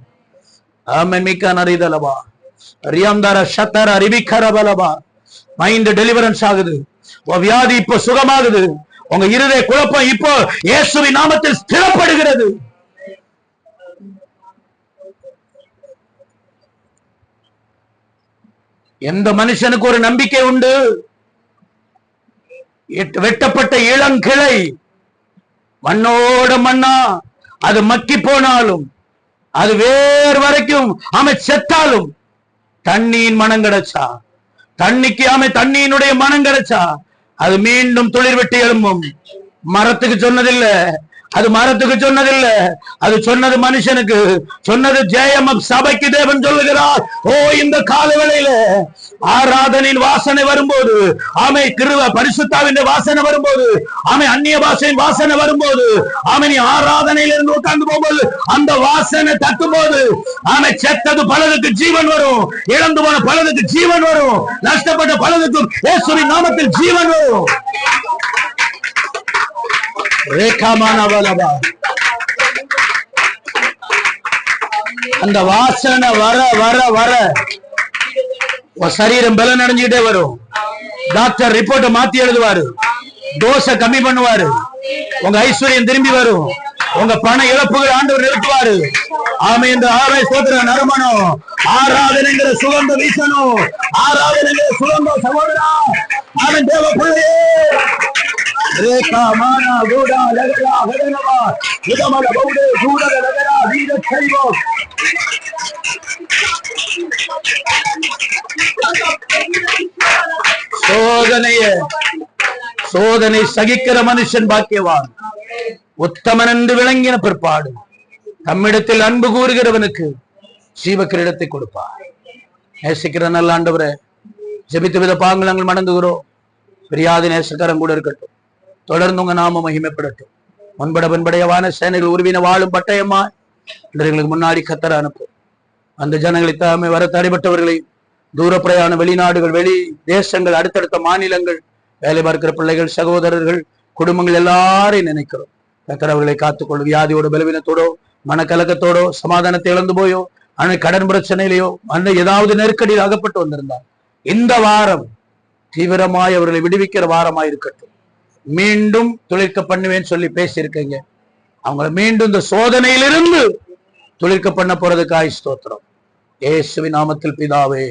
ஆமே மிக்க நரிதலபா ரியாந்தார சத்தர ரிபிகரபலபா. மைண்ட் டெலிவரன்ஸ் ஆகுது, உன் வியாதி இப்போ சுகமாகுது, உங்க இருதய குழப்பம் இப்போ இயேசுவின் நாமத்தில் ஸ்திரப்படுகிறது. எந்த மனுஷனுக்கு ஒரு நம்பிக்கை உண்டு, வெட்டப்பட்ட இளங்கிளை மண்ணோட மண்ணா அது மக்கி போனாலும், அது வேறு வரைக்கும் செத்தாலும் தண்ணியின் மனம் கிடைச்சா, தண்ணிக்கு தண்ணியினுடைய மனம் கிடைச்சா அது மீண்டும் துளிர் வெட்டி எழும்பும். மரத்துக்கு சொன்னதில்லை, அது மரத்துக்கு சொன்னதில்லை, அது சொன்னது மனுஷனுக்கு சொன்னது. ஜெயம் சபைக்கு தேவன் சொல்லுகிறார். ஓ, இந்த காலவேளையில ஆராதனையின் வாசனை வரும்போது, கிருபை பரிசுத்தாவின் வாசனை வரும்போது, அந்நிய பாஷையின் வாசனை வரும்போது, நீ ஆராதனையில இருந்து உட்கார்ந்து போகும்போது அந்த வாசனை தட்டும் போது, செத்தது பலருக்கு ஜீவன் வரும், இழந்து போன பலருக்கு ஜீவன் வரும், நஷ்டப்பட்ட பலருக்கும் இயேசுவின் நாமத்தில் ஜீவன் வரும். அந்த வாசனை வர வர வர சரீரம் பலம் அடைஞ்சுக்கிட்டே வரும். டாக்டர் ரிப்போர்ட்டை மாத்தி எழுதுவாரு, டோஸை கம்மி பண்ணுவாரு, உங்க ஐஸ்வர்யம் திரும்பி வரும், உங்க பண இழப்புகள் ஆண்டவர் நிறுத்துவாரு. இந்த ஆராய் சோதர நறுமணம், ஆராதனைங்கிற சுகந்தம் வீசணும், ஆராதனைங்கிற சுகந்தம் சகோதரா. அவன் தேவ பிள்ளையே ரேகா மானா கோடா லகரா ஹரனவா உதமல பௌடே சூடல லகரா வீர கைவோ. சோதனை சகிக்கிற மனுஷன் பாக்கியவான். உத்தமன் என்று விளங்கின பிற்பாடு தம்மிடத்தில் அன்பு கூறுகிறவனுக்கு ஜீவ கிரீடத்தை கொடுப்பார். நேசிக்கிற நல்ல ஆண்டவரே, ஜெபித்து வித பாங்கள் நாங்கள் மணந்துகிறோம். பிரியாதி நேசக்கரம் கூட இருக்கட்டும். தொடர்ந்து உங்க நாம மகிமைப்படட்டும். முன்பட பின்படையவான சேனைகள் உருவின வாழும் பட்டயமா எங்களுக்கு முன்னாடி கத்தர அனுப்பும். அந்த ஜனங்களை தாமே வர தடைப்பட்டவர்களை, தூர பிரயாண வெளிநாடுகள், வெளி தேசங்கள், அடுத்தடுத்த மாநிலங்கள், வேலை பார்க்கிற பிள்ளைகள், சகோதரர்கள், குடும்பங்கள் எல்லாரையும் நினைக்கிறோம். கத்தர் அவர்களை காத்துக்கொள்ளும். வியாதியோட பலவீனத்தோடோ, மனக்கலக்கத்தோடோ, சமாதானத்தை இழந்து போயோ, ஆனால் கடன் பிரச்சனையிலையோ, ஏதாவது நெருக்கடியில் அகப்பட்டு வந்திருந்தார், இந்த வாரம் தீவிரமாய் அவர்களை விடுவிக்கிற வாரமாய் இருக்கட்டும். மீண்டும் துளிர்க்க பண்ணுவேன்னு சொல்லி பேசியிருக்கீங்க. அவங்களை மீண்டும் இந்த சோதனையிலிருந்து துளிர்க்க பண்ண போறதுக்காய் ஸ்தோத்திரம். இயேசுவின் நாமத்தில் பிதாவே.